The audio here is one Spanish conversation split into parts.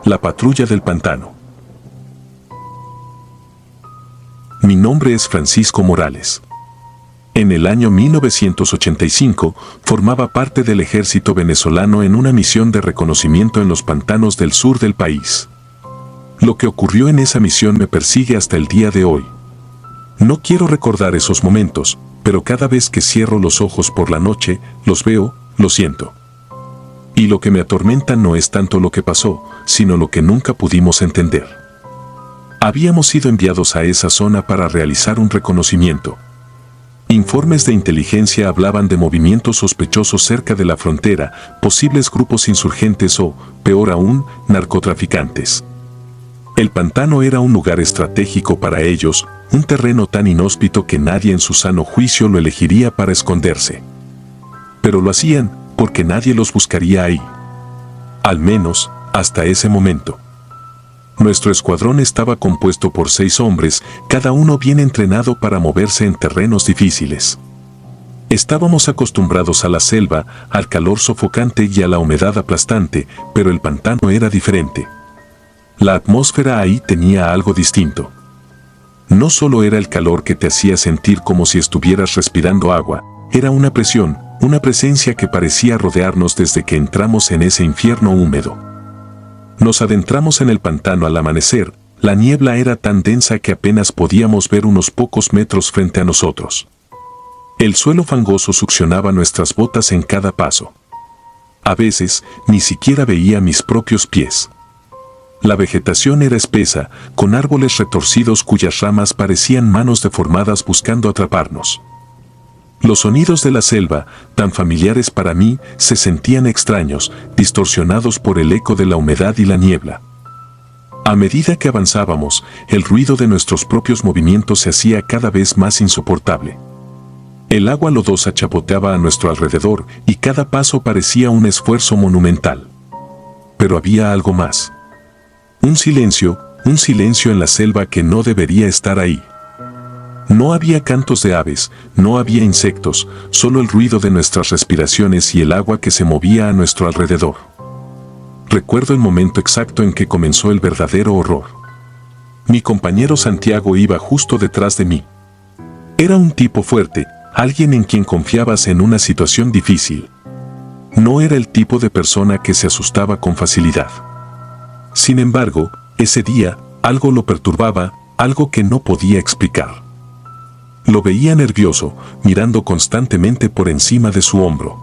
La patrulla del pantano. Mi nombre es Francisco Morales. En el año 1985 formaba parte del ejército venezolano en una misión de reconocimiento en los pantanos del sur del país. Lo que ocurrió en esa misión me persigue hasta el día de hoy. No quiero recordar esos momentos, pero cada vez que cierro los ojos por la noche, los veo, lo siento. Y lo que me atormenta no es tanto lo que pasó, sino lo que nunca pudimos entender. Habíamos sido enviados a esa zona para realizar un reconocimiento. Informes de inteligencia hablaban de movimientos sospechosos cerca de la frontera, posibles grupos insurgentes o, peor aún, narcotraficantes. El pantano era un lugar estratégico para ellos, un terreno tan inhóspito que nadie en su sano juicio lo elegiría para esconderse. Pero lo hacían porque nadie los buscaría ahí. Al menos, hasta ese momento. Nuestro escuadrón estaba compuesto por 6 hombres, cada uno bien entrenado para moverse en terrenos difíciles. Estábamos acostumbrados a la selva, al calor sofocante y a la humedad aplastante, pero el pantano era diferente. La atmósfera ahí tenía algo distinto. No solo era el calor que te hacía sentir como si estuvieras respirando agua, era una presión, una presencia que parecía rodearnos desde que entramos en ese infierno húmedo. Nos adentramos en el pantano al amanecer, la niebla era tan densa que apenas podíamos ver unos pocos metros frente a nosotros. El suelo fangoso succionaba nuestras botas en cada paso. A veces, ni siquiera veía mis propios pies. La vegetación era espesa, con árboles retorcidos cuyas ramas parecían manos deformadas buscando atraparnos. Los sonidos de la selva, tan familiares para mí, se sentían extraños, distorsionados por el eco de la humedad y la niebla. A medida que avanzábamos, el ruido de nuestros propios movimientos se hacía cada vez más insoportable. El agua lodosa chapoteaba a nuestro alrededor y cada paso parecía un esfuerzo monumental. Pero había algo más. Un silencio en la selva que no debería estar ahí. No había cantos de aves, no había insectos, solo el ruido de nuestras respiraciones y el agua que se movía a nuestro alrededor. Recuerdo el momento exacto en que comenzó el verdadero horror. Mi compañero Santiago iba justo detrás de mí. Era un tipo fuerte, alguien en quien confiabas en una situación difícil. No era el tipo de persona que se asustaba con facilidad. Sin embargo, ese día, algo lo perturbaba, algo que no podía explicar. Lo veía nervioso, mirando constantemente por encima de su hombro.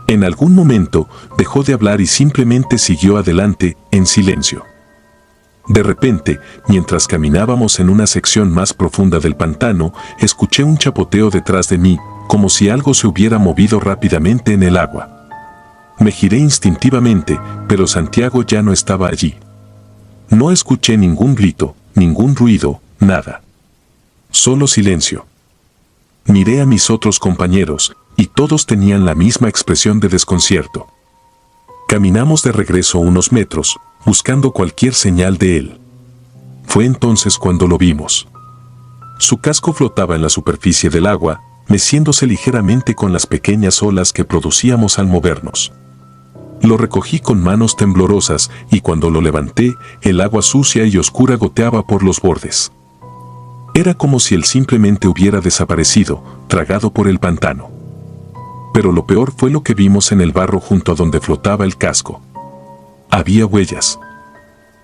En algún momento, dejó de hablar y simplemente siguió adelante, en silencio. De repente, mientras caminábamos en una sección más profunda del pantano, escuché un chapoteo detrás de mí, como si algo se hubiera movido rápidamente en el agua. Me giré instintivamente, pero Santiago ya no estaba allí. No escuché ningún grito, ningún ruido, nada. Solo silencio. Miré a mis otros compañeros, y todos tenían la misma expresión de desconcierto. Caminamos de regreso unos metros, buscando cualquier señal de él. Fue entonces cuando lo vimos. Su casco flotaba en la superficie del agua, meciéndose ligeramente con las pequeñas olas que producíamos al movernos. Lo recogí con manos temblorosas, y cuando lo levanté, el agua sucia y oscura goteaba por los bordes. Era como si él simplemente hubiera desaparecido, tragado por el pantano. Pero lo peor fue lo que vimos en el barro junto a donde flotaba el casco. Había huellas.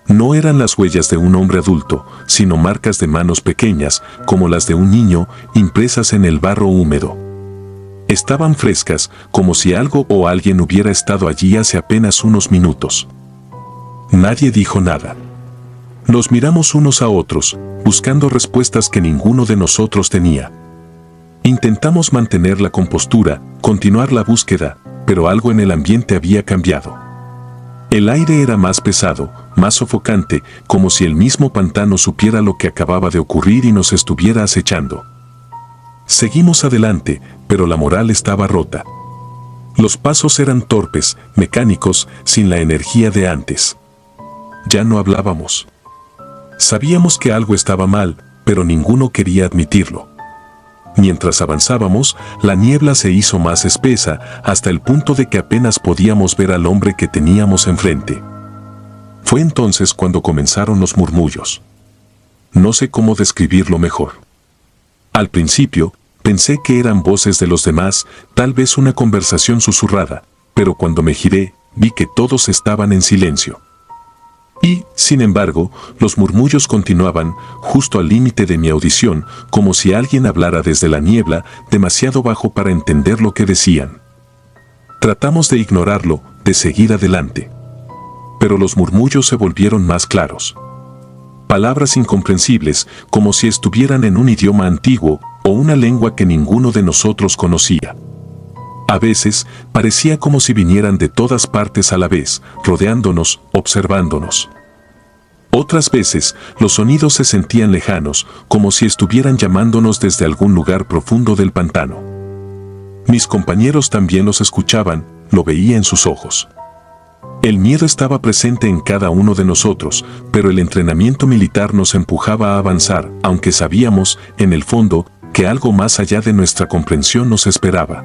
No eran las huellas de un hombre adulto, sino marcas de manos pequeñas, como las de un niño, impresas en el barro húmedo. Estaban frescas, como si algo o alguien hubiera estado allí hace apenas unos minutos. Nadie dijo nada. Nos miramos unos a otros, buscando respuestas que ninguno de nosotros tenía. Intentamos mantener la compostura, continuar la búsqueda, pero algo en el ambiente había cambiado. El aire era más pesado, más sofocante, como si el mismo pantano supiera lo que acababa de ocurrir y nos estuviera acechando. Seguimos adelante, pero la moral estaba rota. Los pasos eran torpes, mecánicos, sin la energía de antes. Ya no hablábamos. Sabíamos que algo estaba mal, pero ninguno quería admitirlo. Mientras avanzábamos, la niebla se hizo más espesa, hasta el punto de que apenas podíamos ver al hombre que teníamos enfrente. Fue entonces cuando comenzaron los murmullos. No sé cómo describirlo mejor. Al principio, pensé que eran voces de los demás, tal vez una conversación susurrada, pero cuando me giré, vi que todos estaban en silencio. Y, sin embargo, los murmullos continuaban, justo al límite de mi audición, como si alguien hablara desde la niebla, demasiado bajo para entender lo que decían. Tratamos de ignorarlo, de seguir adelante. Pero los murmullos se volvieron más claros. Palabras incomprensibles, como si estuvieran en un idioma antiguo o una lengua que ninguno de nosotros conocía. A veces, parecía como si vinieran de todas partes a la vez, rodeándonos, observándonos. Otras veces, los sonidos se sentían lejanos, como si estuvieran llamándonos desde algún lugar profundo del pantano. Mis compañeros también los escuchaban, lo veía en sus ojos. El miedo estaba presente en cada uno de nosotros, pero el entrenamiento militar nos empujaba a avanzar, aunque sabíamos, en el fondo, que algo más allá de nuestra comprensión nos esperaba.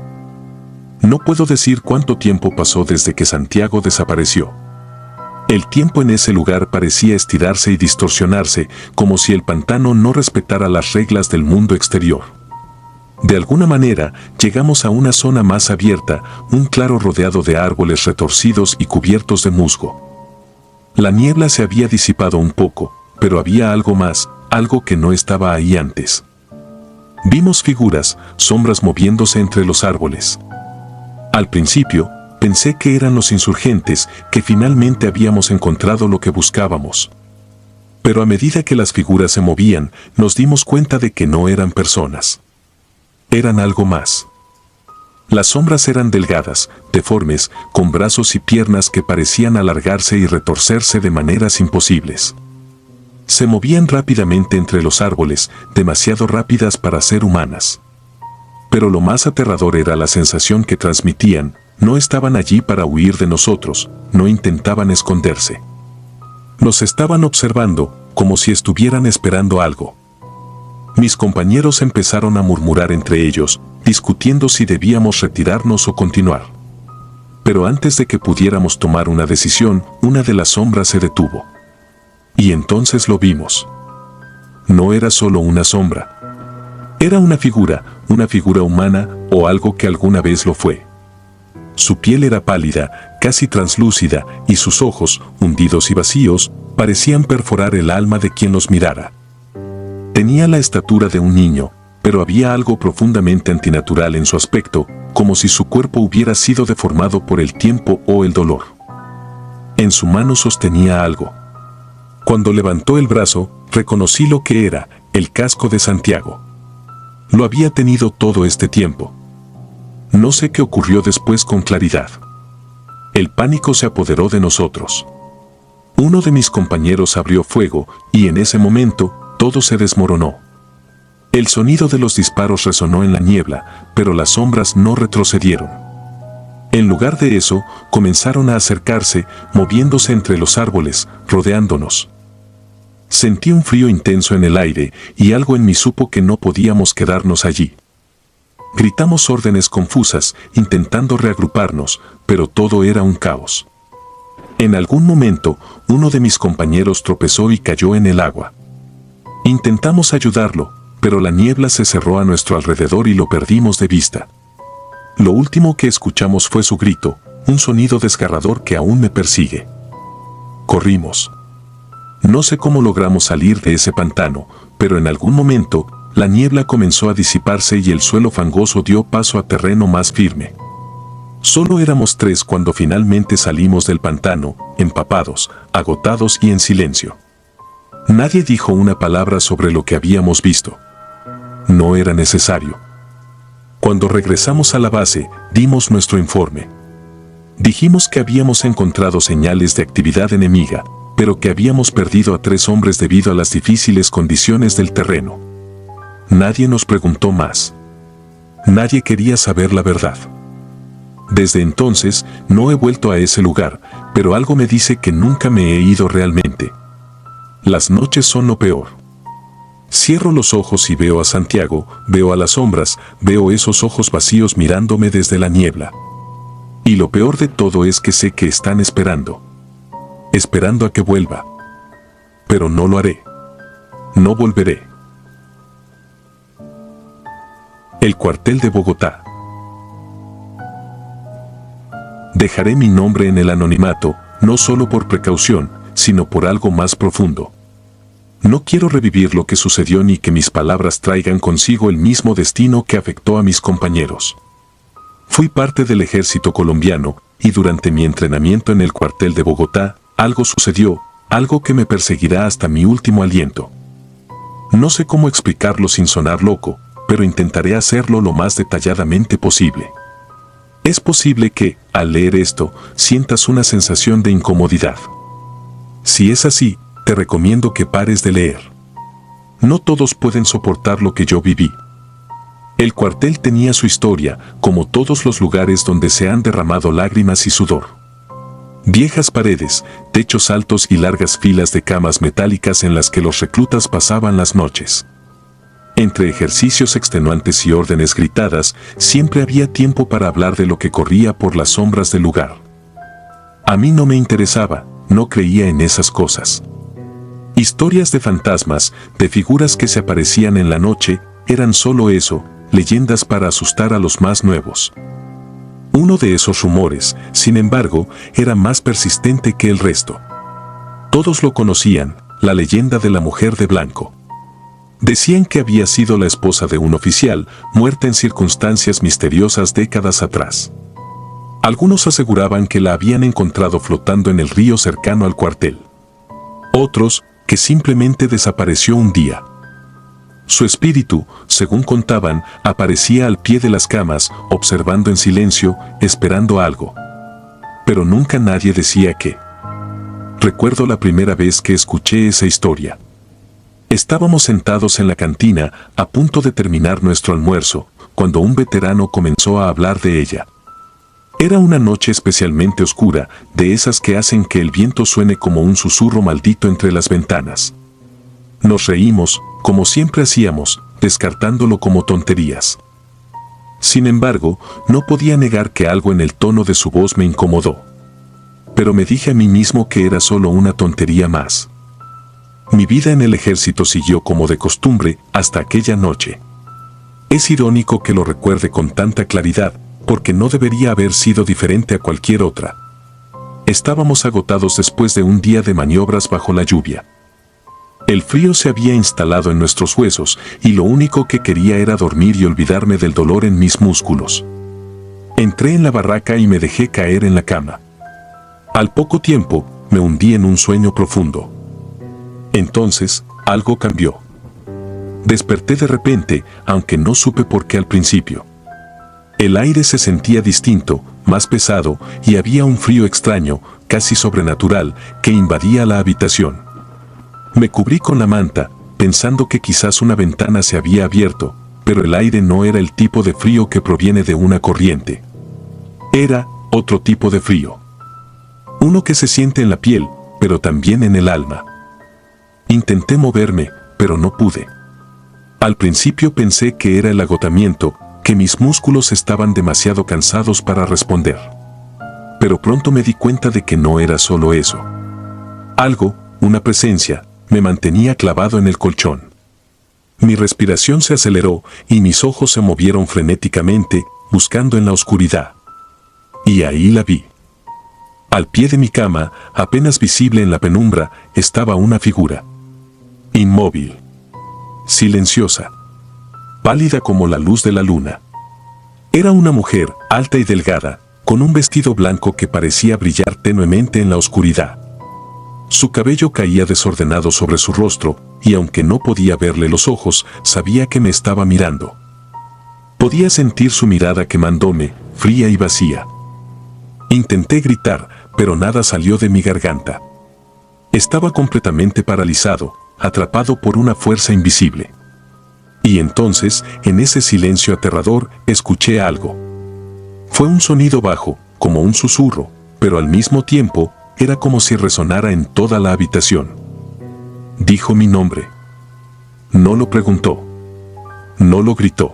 No puedo decir cuánto tiempo pasó desde que Santiago desapareció. El tiempo en ese lugar parecía estirarse y distorsionarse, como si el pantano no respetara las reglas del mundo exterior. De alguna manera, llegamos a una zona más abierta, un claro rodeado de árboles retorcidos y cubiertos de musgo. La niebla se había disipado un poco, pero había algo más, algo que no estaba ahí antes. Vimos figuras, sombras moviéndose entre los árboles. Al principio, pensé que eran los insurgentes, que finalmente habíamos encontrado lo que buscábamos. Pero a medida que las figuras se movían, nos dimos cuenta de que no eran personas. Eran algo más. Las sombras eran delgadas, deformes, con brazos y piernas que parecían alargarse y retorcerse de maneras imposibles. Se movían rápidamente entre los árboles, demasiado rápidas para ser humanas. Pero lo más aterrador era la sensación que transmitían, no estaban allí para huir de nosotros, no intentaban esconderse. Nos estaban observando, como si estuvieran esperando algo. Mis compañeros empezaron a murmurar entre ellos, discutiendo si debíamos retirarnos o continuar. Pero antes de que pudiéramos tomar una decisión, una de las sombras se detuvo. Y entonces lo vimos. No era solo una sombra. Era una figura humana o algo que alguna vez lo fue. Su piel era pálida, casi translúcida, y sus ojos, hundidos y vacíos, parecían perforar el alma de quien los mirara. Tenía la estatura de un niño, pero había algo profundamente antinatural en su aspecto, como si su cuerpo hubiera sido deformado por el tiempo o el dolor. En su mano sostenía algo. Cuando levantó el brazo, reconocí lo que era, el casco de Santiago. Lo había tenido todo este tiempo. No sé qué ocurrió después con claridad. El pánico se apoderó de nosotros. Uno de mis compañeros abrió fuego, y en ese momento, todo se desmoronó. El sonido de los disparos resonó en la niebla, pero las sombras no retrocedieron. En lugar de eso, comenzaron a acercarse, moviéndose entre los árboles, rodeándonos. Sentí un frío intenso en el aire, y algo en mí supo que no podíamos quedarnos allí. Gritamos órdenes confusas, intentando reagruparnos, pero todo era un caos. En algún momento, uno de mis compañeros tropezó y cayó en el agua. Intentamos ayudarlo, pero la niebla se cerró a nuestro alrededor y lo perdimos de vista. Lo último que escuchamos fue su grito, un sonido desgarrador que aún me persigue. Corrimos. No sé cómo logramos salir de ese pantano, pero en algún momento, la niebla comenzó a disiparse y el suelo fangoso dio paso a terreno más firme. Solo éramos 3 cuando finalmente salimos del pantano, empapados, agotados y en silencio. Nadie dijo una palabra sobre lo que habíamos visto. No era necesario. Cuando regresamos a la base, dimos nuestro informe. Dijimos que habíamos encontrado señales de actividad enemiga, pero que habíamos perdido a 3 hombres debido a las difíciles condiciones del terreno. Nadie nos preguntó más. Nadie quería saber la verdad. Desde entonces, no he vuelto a ese lugar, pero algo me dice que nunca me he ido realmente. Las noches son lo peor. Cierro los ojos y veo a Santiago, veo a las sombras, veo esos ojos vacíos mirándome desde la niebla. Y lo peor de todo es que sé que están esperando. esperando a que vuelva. Pero no lo haré. No volveré. El cuartel de Bogotá. Dejaré mi nombre en el anonimato, no solo por precaución, sino por algo más profundo. No quiero revivir lo que sucedió ni que mis palabras traigan consigo el mismo destino que afectó a mis compañeros. Fui parte del ejército colombiano, y durante mi entrenamiento en el cuartel de Bogotá, algo sucedió, algo que me perseguirá hasta mi último aliento. No sé cómo explicarlo sin sonar loco, pero intentaré hacerlo lo más detalladamente posible. Es posible que, al leer esto, sientas una sensación de incomodidad. Si es así, te recomiendo que pares de leer. No todos pueden soportar lo que yo viví. El cuartel tenía su historia, como todos los lugares donde se han derramado lágrimas y sudor. Viejas paredes, techos altos y largas filas de camas metálicas en las que los reclutas pasaban las noches. Entre ejercicios extenuantes y órdenes gritadas, siempre había tiempo para hablar de lo que corría por las sombras del lugar. A mí no me interesaba, no creía en esas cosas. Historias de fantasmas, de figuras que se aparecían en la noche, eran solo eso, leyendas para asustar a los más nuevos. Uno de esos rumores, sin embargo, era más persistente que el resto. Todos lo conocían, la leyenda de la mujer de blanco. Decían que había sido la esposa de un oficial, muerta en circunstancias misteriosas décadas atrás. Algunos aseguraban que la habían encontrado flotando en el río cercano al cuartel. Otros, que simplemente desapareció un día. Su espíritu, según contaban, aparecía al pie de las camas, observando en silencio, esperando algo. Pero nunca nadie decía qué. Recuerdo la primera vez que escuché esa historia. Estábamos sentados en la cantina, a punto de terminar nuestro almuerzo, cuando un veterano comenzó a hablar de ella. Era una noche especialmente oscura, de esas que hacen que el viento suene como un susurro maldito entre las ventanas. Nos reímos, como siempre hacíamos, descartándolo como tonterías. Sin embargo, no podía negar que algo en el tono de su voz me incomodó. Pero me dije a mí mismo que era solo una tontería más. Mi vida en el ejército siguió como de costumbre hasta aquella noche. Es irónico que lo recuerde con tanta claridad, porque no debería haber sido diferente a cualquier otra. Estábamos agotados después de un día de maniobras bajo la lluvia. El frío se había instalado en nuestros huesos y lo único que quería era dormir y olvidarme del dolor en mis músculos. Entré en la barraca y me dejé caer en la cama. Al poco tiempo, me hundí en un sueño profundo. Entonces, algo cambió. Desperté de repente, aunque no supe por qué al principio. El aire se sentía distinto, más pesado, y había un frío extraño, casi sobrenatural, que invadía la habitación. Me cubrí con la manta, pensando que quizás una ventana se había abierto, pero el aire no era el tipo de frío que proviene de una corriente. Era otro tipo de frío. Uno que se siente en la piel, pero también en el alma. Intenté moverme, pero no pude. Al principio pensé que era el agotamiento, que mis músculos estaban demasiado cansados para responder. Pero pronto me di cuenta de que no era solo eso. Algo, una presencia, me mantenía clavado en el colchón. Mi respiración se aceleró y mis ojos se movieron frenéticamente, buscando en la oscuridad. Y ahí la vi. Al pie de mi cama, apenas visible en la penumbra, estaba una figura. Inmóvil. Silenciosa. Pálida como la luz de la luna. Era una mujer, alta y delgada, con un vestido blanco que parecía brillar tenuemente en la oscuridad. Su cabello caía desordenado sobre su rostro, y aunque no podía verle los ojos, sabía que me estaba mirando. Podía sentir su mirada quemándome, fría y vacía. Intenté gritar, pero nada salió de mi garganta. Estaba completamente paralizado, atrapado por una fuerza invisible. Y entonces, en ese silencio aterrador, escuché algo. Fue un sonido bajo, como un susurro, pero al mismo tiempo, era como si resonara en toda la habitación. Dijo mi nombre. No lo preguntó. No lo gritó.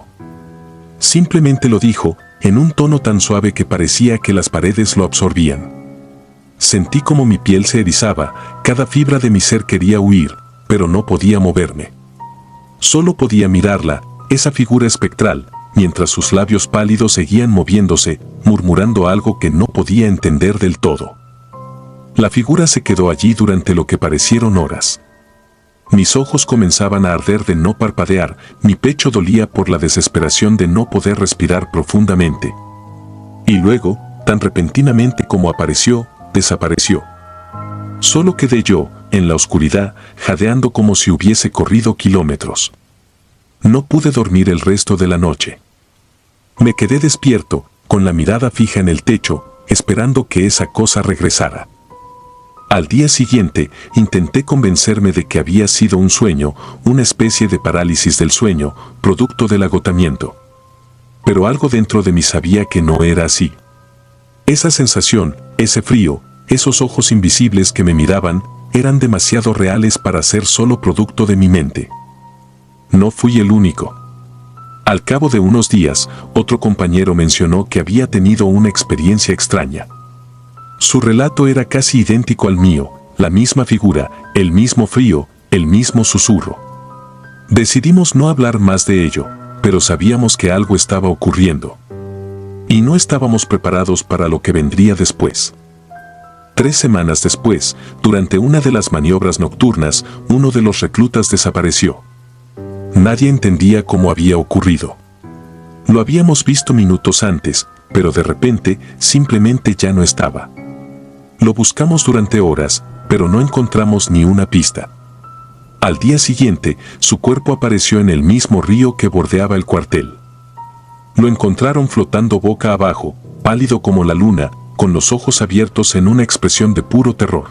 Simplemente lo dijo, en un tono tan suave que parecía que las paredes lo absorbían. Sentí como mi piel se erizaba, cada fibra de mi ser quería huir, pero no podía moverme. Solo podía mirarla, esa figura espectral, mientras sus labios pálidos seguían moviéndose, murmurando algo que no podía entender del todo. La figura se quedó allí durante lo que parecieron horas. Mis ojos comenzaban a arder de no parpadear, mi pecho dolía por la desesperación de no poder respirar profundamente. Y luego, tan repentinamente como apareció, desapareció. Solo quedé yo, en la oscuridad, jadeando como si hubiese corrido kilómetros. No pude dormir el resto de la noche. Me quedé despierto, con la mirada fija en el techo, esperando que esa cosa regresara. Al día siguiente, intenté convencerme de que había sido un sueño, una especie de parálisis del sueño, producto del agotamiento. Pero algo dentro de mí sabía que no era así. Esa sensación, ese frío, esos ojos invisibles que me miraban, eran demasiado reales para ser solo producto de mi mente. No fui el único. Al cabo de unos días, otro compañero mencionó que había tenido una experiencia extraña. Su relato era casi idéntico al mío, la misma figura, el mismo frío, el mismo susurro. Decidimos no hablar más de ello, pero sabíamos que algo estaba ocurriendo. Y no estábamos preparados para lo que vendría después. 3 semanas después, durante una de las maniobras nocturnas, uno de los reclutas desapareció. Nadie entendía cómo había ocurrido. Lo habíamos visto minutos antes, pero de repente, simplemente ya no estaba. Lo buscamos durante horas, pero no encontramos ni una pista. Al día siguiente, su cuerpo apareció en el mismo río que bordeaba el cuartel. Lo encontraron flotando boca abajo, pálido como la luna, con los ojos abiertos en una expresión de puro terror.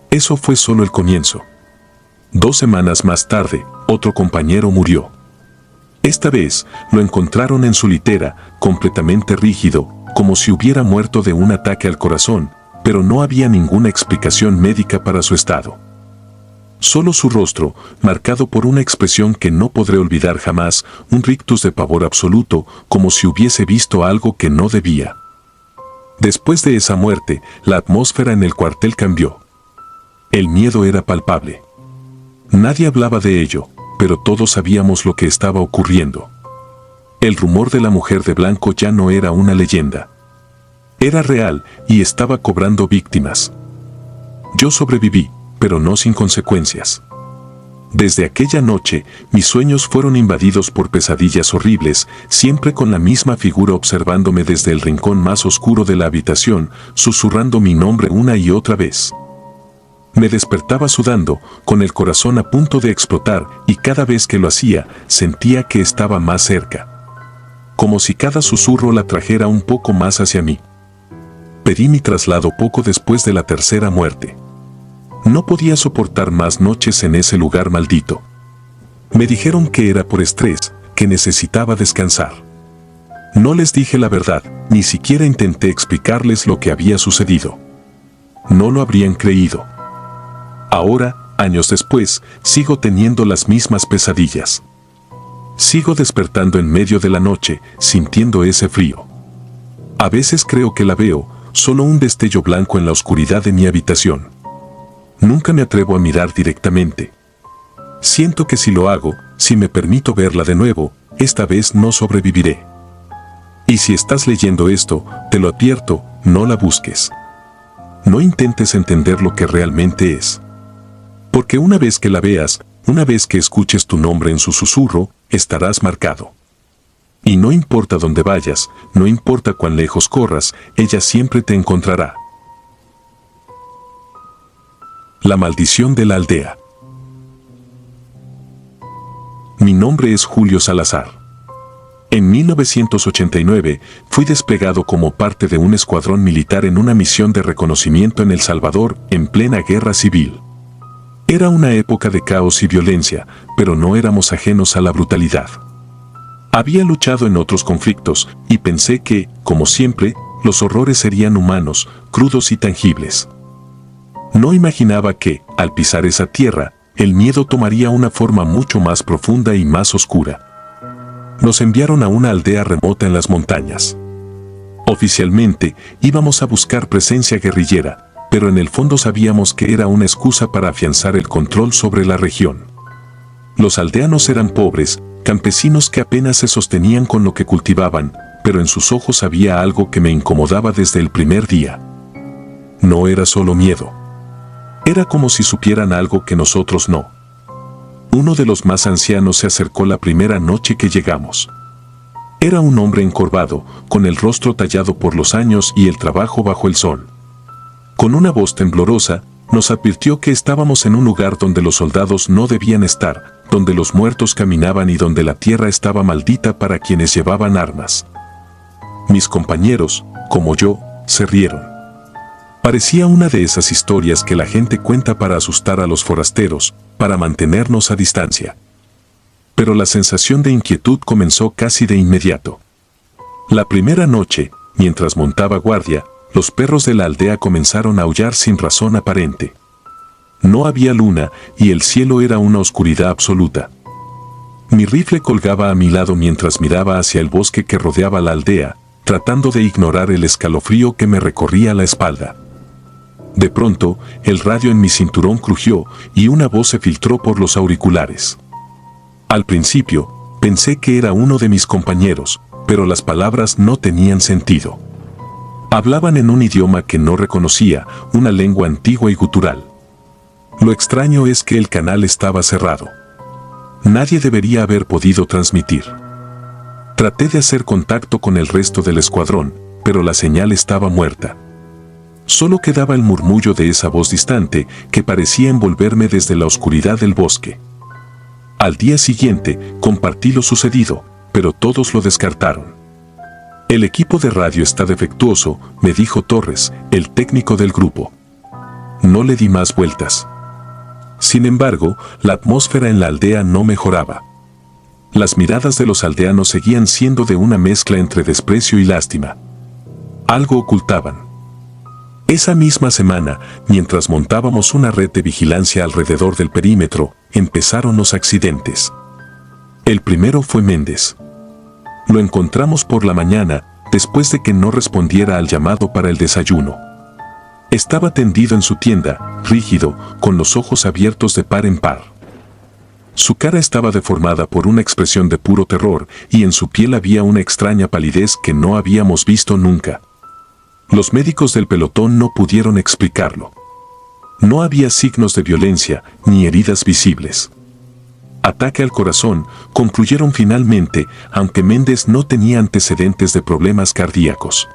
Eso fue solo el comienzo. 2 semanas más tarde, otro compañero murió. Esta vez, lo encontraron en su litera, completamente rígido, como si hubiera muerto de un ataque al corazón, pero no había ninguna explicación médica para su estado. Solo su rostro, marcado por una expresión que no podré olvidar jamás, un rictus de pavor absoluto, como si hubiese visto algo que no debía. Después de esa muerte, la atmósfera en el cuartel cambió. El miedo era palpable. Nadie hablaba de ello, pero todos sabíamos lo que estaba ocurriendo. El rumor de la mujer de blanco ya no era una leyenda. Era real y estaba cobrando víctimas. Yo sobreviví, pero no sin consecuencias. Desde aquella noche, mis sueños fueron invadidos por pesadillas horribles, siempre con la misma figura observándome desde el rincón más oscuro de la habitación, susurrando mi nombre una y otra vez. Me despertaba sudando, con el corazón a punto de explotar, y cada vez que lo hacía, sentía que estaba más cerca. Como si cada susurro la trajera un poco más hacia mí. Pedí mi traslado poco después de la tercera muerte. No podía soportar más noches en ese lugar maldito. Me dijeron que era por estrés, que necesitaba descansar. No les dije la verdad, ni siquiera intenté explicarles lo que había sucedido. No lo habrían creído. Ahora, años después, sigo teniendo las mismas pesadillas. Sigo despertando en medio de la noche, sintiendo ese frío. A veces creo que la veo, solo un destello blanco en la oscuridad de mi habitación. Nunca me atrevo a mirar directamente. Siento que si lo hago, si me permito verla de nuevo, esta vez no sobreviviré. Y si estás leyendo esto, te lo advierto, no la busques. No intentes entender lo que realmente es. Porque una vez que la veas, una vez que escuches tu nombre en su susurro, estarás marcado. Y no importa dónde vayas, no importa cuán lejos corras, ella siempre te encontrará. La maldición de la aldea. Mi nombre es Julio Salazar. En 1989, fui desplegado como parte de un escuadrón militar en una misión de reconocimiento en El Salvador, en plena guerra civil. Era una época de caos y violencia, pero no éramos ajenos a la brutalidad. Había luchado en otros conflictos, y pensé que, como siempre, los horrores serían humanos, crudos y tangibles. No imaginaba que, al pisar esa tierra, el miedo tomaría una forma mucho más profunda y más oscura. Nos enviaron a una aldea remota en las montañas. Oficialmente, íbamos a buscar presencia guerrillera, pero en el fondo sabíamos que era una excusa para afianzar el control sobre la región. Los aldeanos eran pobres, campesinos que apenas se sostenían con lo que cultivaban, pero en sus ojos había algo que me incomodaba desde el primer día. No era solo miedo. Era como si supieran algo que nosotros no. Uno de los más ancianos se acercó la primera noche que llegamos. Era un hombre encorvado, con el rostro tallado por los años y el trabajo bajo el sol. Con una voz temblorosa, nos advirtió que estábamos en un lugar donde los soldados no debían estar, donde los muertos caminaban y donde la tierra estaba maldita para quienes llevaban armas. Mis compañeros, como yo, se rieron. Parecía una de esas historias que la gente cuenta para asustar a los forasteros, para mantenernos a distancia. Pero la sensación de inquietud comenzó casi de inmediato. La primera noche, mientras montaba guardia, los perros de la aldea comenzaron a aullar sin razón aparente. No había luna y el cielo era una oscuridad absoluta. Mi rifle colgaba a mi lado mientras miraba hacia el bosque que rodeaba la aldea, tratando de ignorar el escalofrío que me recorría la espalda. De pronto, el radio en mi cinturón crujió y una voz se filtró por los auriculares. Al principio, pensé que era uno de mis compañeros, pero las palabras no tenían sentido. Hablaban en un idioma que no reconocía, una lengua antigua y gutural. Lo extraño es que el canal estaba cerrado. Nadie debería haber podido transmitir. Traté de hacer contacto con el resto del escuadrón, pero la señal estaba muerta. Solo quedaba el murmullo de esa voz distante que parecía envolverme desde la oscuridad del bosque. Al día siguiente, compartí lo sucedido, pero todos lo descartaron. El equipo de radio está defectuoso, me dijo Torres, el técnico del grupo. No le di más vueltas. Sin embargo, la atmósfera en la aldea no mejoraba. Las miradas de los aldeanos seguían siendo de una mezcla entre desprecio y lástima. Algo ocultaban. Esa misma semana, mientras montábamos una red de vigilancia alrededor del perímetro, empezaron los accidentes. El primero fue Méndez. Lo encontramos por la mañana, después de que no respondiera al llamado para el desayuno. Estaba tendido en su tienda, rígido, con los ojos abiertos de par en par. Su cara estaba deformada por una expresión de puro terror y en su piel había una extraña palidez que no habíamos visto nunca. Los médicos del pelotón no pudieron explicarlo. No había signos de violencia ni heridas visibles. Ataque al corazón, concluyeron finalmente, aunque Méndez no tenía antecedentes de problemas cardíacos.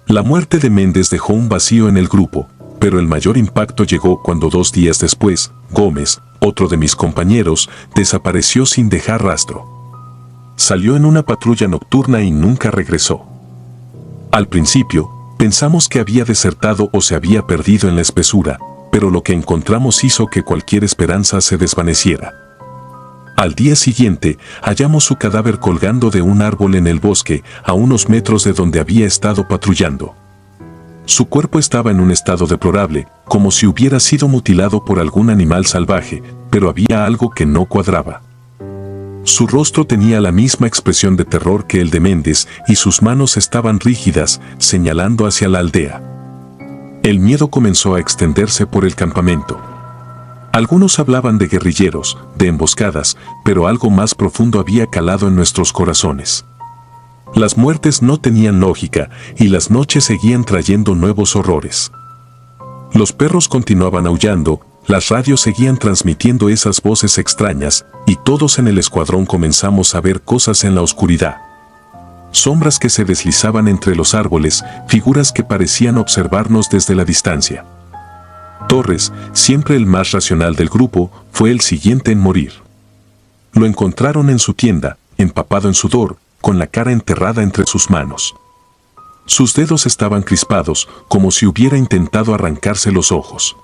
La muerte de Méndez dejó un vacío en el grupo, pero el mayor impacto llegó cuando 2 días después, Gómez, otro de mis compañeros, desapareció sin dejar rastro. Salió en una patrulla nocturna y nunca regresó. Al principio, pensamos que había desertado o se había perdido en la espesura, pero lo que encontramos hizo que cualquier esperanza se desvaneciera. Al día siguiente, hallamos su cadáver colgando de un árbol en el bosque, a unos metros de donde había estado patrullando. Su cuerpo estaba en un estado deplorable, como si hubiera sido mutilado por algún animal salvaje, pero había algo que no cuadraba. Su rostro tenía la misma expresión de terror que el de Méndez y sus manos estaban rígidas, señalando hacia la aldea. El miedo comenzó a extenderse por el campamento. Algunos hablaban de guerrilleros, de emboscadas, pero algo más profundo había calado en nuestros corazones. Las muertes no tenían lógica y las noches seguían trayendo nuevos horrores. Los perros continuaban aullando, las radios seguían transmitiendo esas voces extrañas, y todos en el escuadrón comenzamos a ver cosas en la oscuridad. Sombras que se deslizaban entre los árboles, figuras que parecían observarnos desde la distancia. Torres, siempre el más racional del grupo, fue el siguiente en morir. Lo encontraron en su tienda, empapado en sudor, con la cara enterrada entre sus manos. Sus dedos estaban crispados, como si hubiera intentado arrancarse los ojos.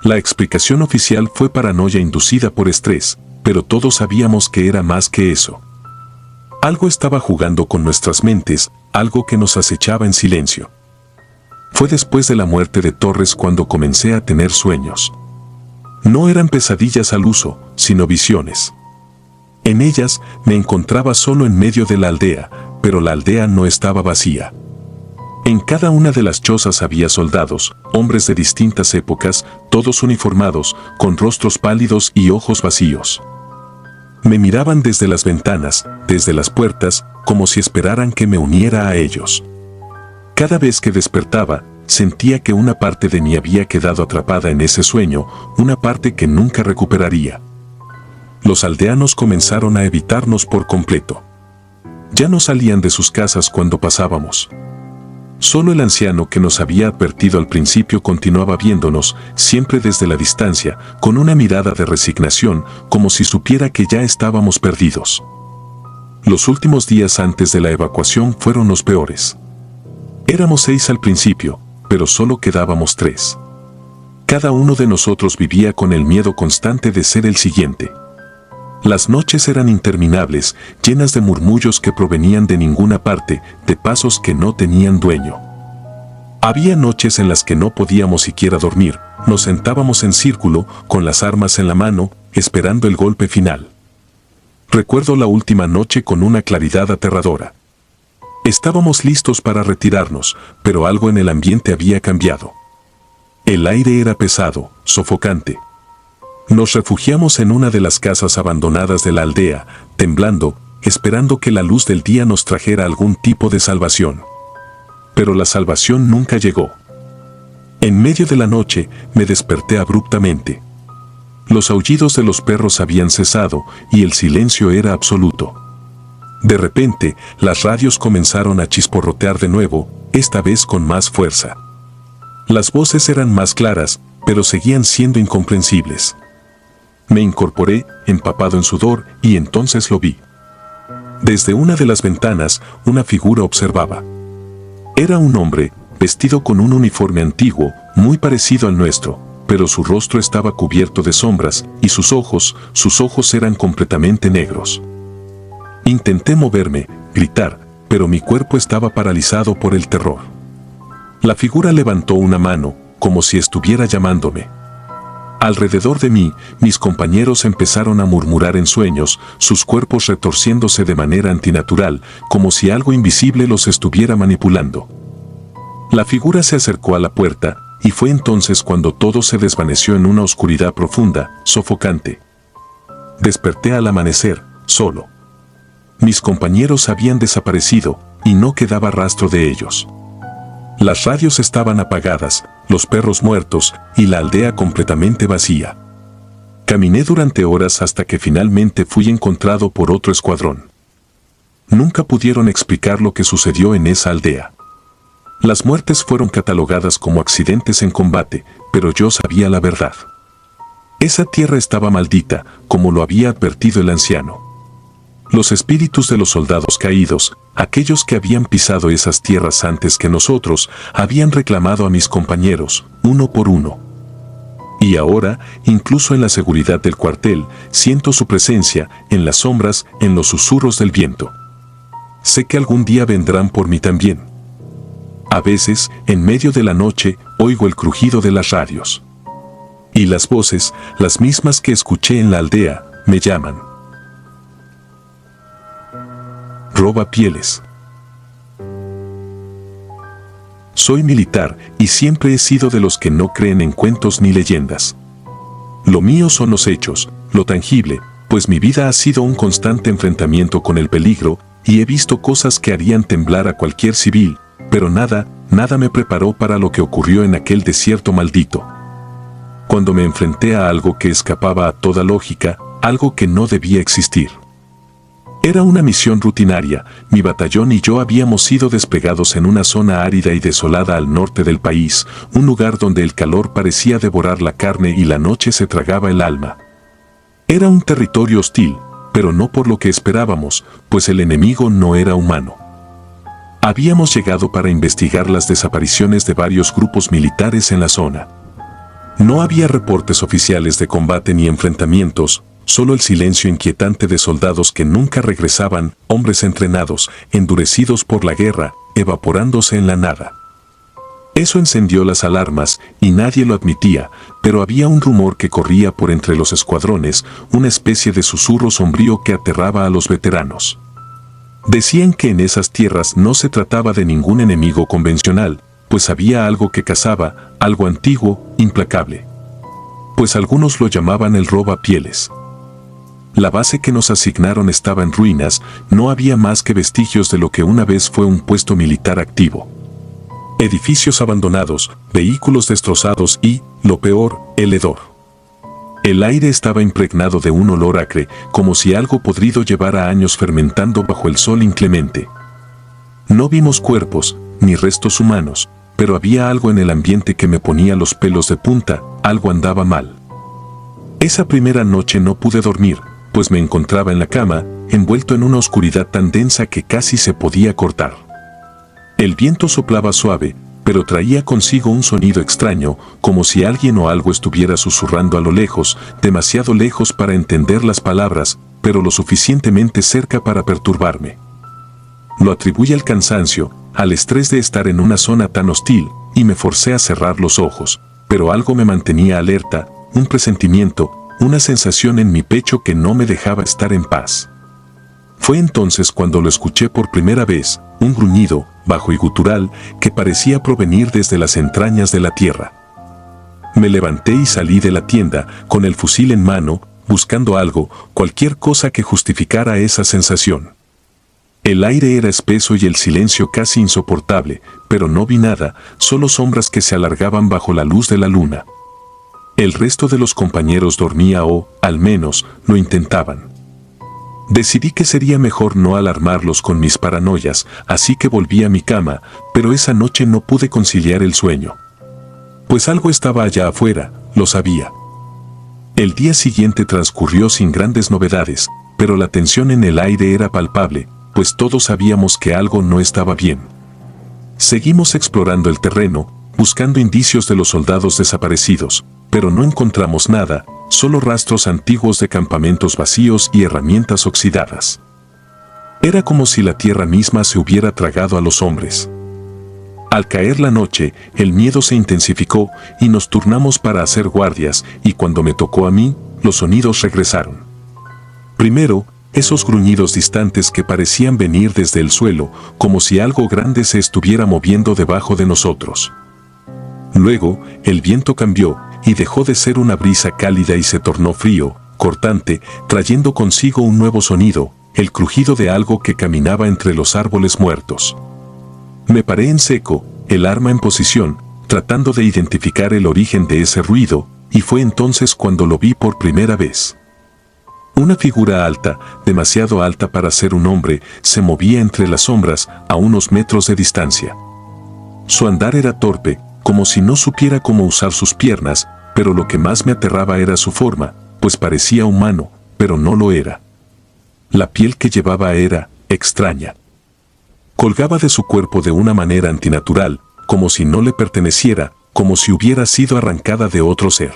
La explicación oficial fue paranoia inducida por estrés, pero todos sabíamos que era más que eso. Algo estaba jugando con nuestras mentes, algo que nos acechaba en silencio. Fue después de la muerte de Torres cuando comencé a tener sueños. No eran pesadillas al uso, sino visiones. En ellas me encontraba solo en medio de la aldea, pero la aldea no estaba vacía. En cada una de las chozas había soldados, hombres de distintas épocas, todos uniformados, con rostros pálidos y ojos vacíos. Me miraban desde las ventanas, desde las puertas, como si esperaran que me uniera a ellos. Cada vez que despertaba, sentía que una parte de mí había quedado atrapada en ese sueño, una parte que nunca recuperaría. Los aldeanos comenzaron a evitarnos por completo. Ya no salían de sus casas cuando pasábamos. Solo el anciano que nos había advertido al principio continuaba viéndonos, siempre desde la distancia, con una mirada de resignación, como si supiera que ya estábamos perdidos. Los últimos días antes de la evacuación fueron los peores. Éramos 6 al principio, pero solo quedábamos 3. Cada uno de nosotros vivía con el miedo constante de ser el siguiente. Las noches eran interminables, llenas de murmullos que provenían de ninguna parte, de pasos que no tenían dueño. Había noches en las que no podíamos siquiera dormir, nos sentábamos en círculo, con las armas en la mano, esperando el golpe final. Recuerdo la última noche con una claridad aterradora. Estábamos listos para retirarnos, pero algo en el ambiente había cambiado. El aire era pesado, sofocante. Nos refugiamos en una de las casas abandonadas de la aldea, temblando, esperando que la luz del día nos trajera algún tipo de salvación. Pero la salvación nunca llegó. En medio de la noche, me desperté abruptamente. Los aullidos de los perros habían cesado y el silencio era absoluto. De repente, las radios comenzaron a chisporrotear de nuevo, esta vez con más fuerza. Las voces eran más claras, pero seguían siendo incomprensibles. Me incorporé, empapado en sudor, y entonces lo vi. Desde una de las ventanas, una figura observaba. Era un hombre, vestido con un uniforme antiguo, muy parecido al nuestro, pero su rostro estaba cubierto de sombras, y sus ojos eran completamente negros. Intenté moverme, gritar, pero mi cuerpo estaba paralizado por el terror. La figura levantó una mano, como si estuviera llamándome. Alrededor de mí, mis compañeros empezaron a murmurar en sueños, sus cuerpos retorciéndose de manera antinatural, como si algo invisible los estuviera manipulando. La figura se acercó a la puerta, y fue entonces cuando todo se desvaneció en una oscuridad profunda, sofocante. Desperté al amanecer, solo. Mis compañeros habían desaparecido, y no quedaba rastro de ellos. Las radios estaban apagadas, los perros muertos, y la aldea completamente vacía. Caminé durante horas hasta que finalmente fui encontrado por otro escuadrón. Nunca pudieron explicar lo que sucedió en esa aldea. Las muertes fueron catalogadas como accidentes en combate, pero yo sabía la verdad. Esa tierra estaba maldita, como lo había advertido el anciano. Los espíritus de los soldados caídos, aquellos que habían pisado esas tierras antes que nosotros, habían reclamado a mis compañeros, uno por uno. Y ahora, incluso en la seguridad del cuartel, siento su presencia, en las sombras, en los susurros del viento. Sé que algún día vendrán por mí también. A veces, en medio de la noche, oigo el crujido de las radios. Y las voces, las mismas que escuché en la aldea, me llaman. Roba pieles. Soy militar y siempre he sido de los que no creen en cuentos ni leyendas. Lo mío son los hechos, lo tangible, pues mi vida ha sido un constante enfrentamiento con el peligro y he visto cosas que harían temblar a cualquier civil, pero nada me preparó para lo que ocurrió en aquel desierto maldito. Cuando me enfrenté a algo que escapaba a toda lógica, algo que no debía existir. Era una misión rutinaria, mi batallón y yo habíamos sido desplegados en una zona árida y desolada al norte del país, un lugar donde el calor parecía devorar la carne y la noche se tragaba el alma. Era un territorio hostil, pero no por lo que esperábamos, pues el enemigo no era humano. Habíamos llegado para investigar las desapariciones de varios grupos militares en la zona. No había reportes oficiales de combate ni enfrentamientos, solo el silencio inquietante de soldados que nunca regresaban, hombres entrenados, endurecidos por la guerra, evaporándose en la nada. Eso encendió las alarmas y nadie lo admitía, pero había un rumor que corría por entre los escuadrones, una especie de susurro sombrío que aterraba a los veteranos. Decían que en esas tierras no se trataba de ningún enemigo convencional, pues había algo que cazaba, algo antiguo, implacable. Pues algunos lo llamaban el robapieles. La base que nos asignaron estaba en ruinas, no había más que vestigios de lo que una vez fue un puesto militar activo. Edificios abandonados, vehículos destrozados y, lo peor, el hedor. El aire estaba impregnado de un olor acre, como si algo podrido llevara años fermentando bajo el sol inclemente. No vimos cuerpos, ni restos humanos, pero había algo en el ambiente que me ponía los pelos de punta, algo andaba mal. Esa primera noche no pude dormir, pues me encontraba en la cama, envuelto en una oscuridad tan densa que casi se podía cortar. El viento soplaba suave, pero traía consigo un sonido extraño, como si alguien o algo estuviera susurrando a lo lejos, demasiado lejos para entender las palabras, pero lo suficientemente cerca para perturbarme. Lo atribuí al cansancio, al estrés de estar en una zona tan hostil, y me forcé a cerrar los ojos, pero algo me mantenía alerta, un presentimiento, una sensación en mi pecho que no me dejaba estar en paz. Fue entonces cuando lo escuché por primera vez, un gruñido, bajo y gutural, que parecía provenir desde las entrañas de la tierra. Me levanté y salí de la tienda, con el fusil en mano, buscando algo, cualquier cosa que justificara esa sensación. El aire era espeso y el silencio casi insoportable, pero no vi nada, solo sombras que se alargaban bajo la luz de la luna. El resto de los compañeros dormía o, al menos, lo intentaban. Decidí que sería mejor no alarmarlos con mis paranoias, así que volví a mi cama, pero esa noche no pude conciliar el sueño. Pues algo estaba allá afuera, lo sabía. El día siguiente transcurrió sin grandes novedades, pero la tensión en el aire era palpable, pues todos sabíamos que algo no estaba bien. Seguimos explorando el terreno, buscando indicios de los soldados desaparecidos, pero no encontramos nada, solo rastros antiguos de campamentos vacíos y herramientas oxidadas. Era como si la tierra misma se hubiera tragado a los hombres. Al caer la noche, el miedo se intensificó y nos turnamos para hacer guardias, y cuando me tocó a mí, los sonidos regresaron. Primero, esos gruñidos distantes que parecían venir desde el suelo, como si algo grande se estuviera moviendo debajo de nosotros. Luego, el viento cambió, y dejó de ser una brisa cálida y se tornó frío, cortante, trayendo consigo un nuevo sonido, el crujido de algo que caminaba entre los árboles muertos. Me paré en seco, el arma en posición, tratando de identificar el origen de ese ruido, y fue entonces cuando lo vi por primera vez. Una figura alta, demasiado alta para ser un hombre, se movía entre las sombras, a unos metros de distancia. Su andar era torpe, como si no supiera cómo usar sus piernas, pero lo que más me aterraba era su forma, pues parecía humano, pero no lo era. La piel que llevaba era extraña. Colgaba de su cuerpo de una manera antinatural, como si no le perteneciera, como si hubiera sido arrancada de otro ser.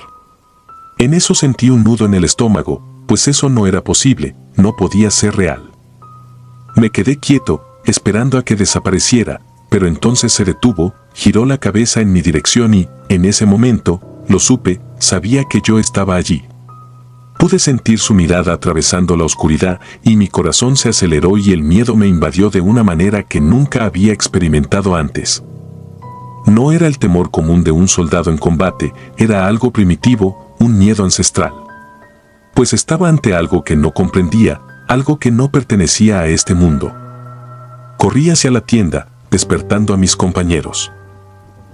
En eso sentí un nudo en el estómago, pues eso no era posible, no podía ser real. Me quedé quieto, esperando a que desapareciera, pero entonces se detuvo, giró la cabeza en mi dirección y, en ese momento, lo supe, sabía que yo estaba allí. Pude sentir su mirada atravesando la oscuridad y mi corazón se aceleró y el miedo me invadió de una manera que nunca había experimentado antes. No era el temor común de un soldado en combate, era algo primitivo, un miedo ancestral. Pues estaba ante algo que no comprendía, algo que no pertenecía a este mundo. Corrí hacia la tienda, despertando a mis compañeros.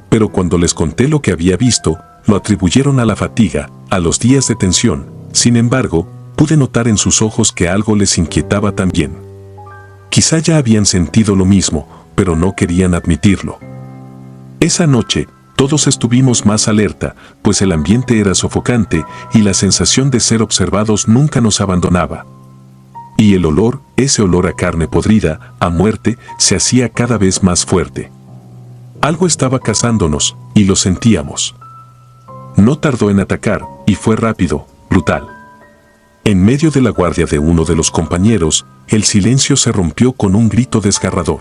Pero cuando les conté lo que había visto, lo atribuyeron a la fatiga, a los días de tensión. Sin embargo, pude notar en sus ojos que algo les inquietaba también. Quizá ya habían sentido lo mismo, pero no querían admitirlo. Esa noche, todos estuvimos más alerta, pues el ambiente era sofocante y la sensación de ser observados nunca nos abandonaba. Y el olor, ese olor a carne podrida, a muerte, se hacía cada vez más fuerte. Algo estaba cazándonos, y lo sentíamos. No tardó en atacar, y fue rápido, brutal. En medio de la guardia de uno de los compañeros, el silencio se rompió con un grito desgarrador.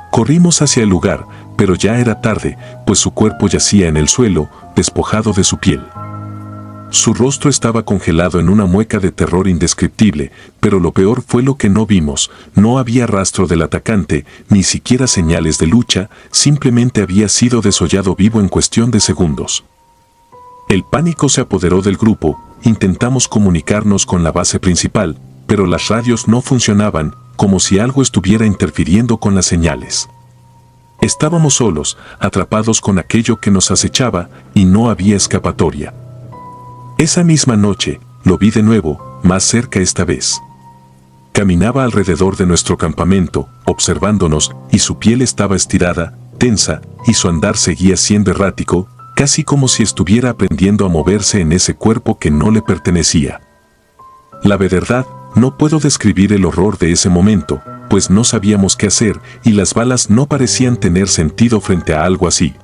Corrimos hacia el lugar, pero ya era tarde, pues su cuerpo yacía en el suelo, despojado de su piel. Su rostro estaba congelado en una mueca de terror indescriptible, pero lo peor fue lo que no vimos. No había rastro del atacante, ni siquiera señales de lucha, simplemente había sido desollado vivo en cuestión de segundos. El pánico se apoderó del grupo, intentamos comunicarnos con la base principal, pero las radios no funcionaban, como si algo estuviera interfiriendo con las señales. Estábamos solos, atrapados con aquello que nos acechaba, y no había escapatoria. Esa misma noche, lo vi de nuevo, más cerca esta vez. Caminaba alrededor de nuestro campamento, observándonos, y su piel estaba estirada, tensa, y su andar seguía siendo errático, casi como si estuviera aprendiendo a moverse en ese cuerpo que no le pertenecía. La verdad, no puedo describir el horror de ese momento, pues no sabíamos qué hacer, y las balas no parecían tener sentido frente a algo así.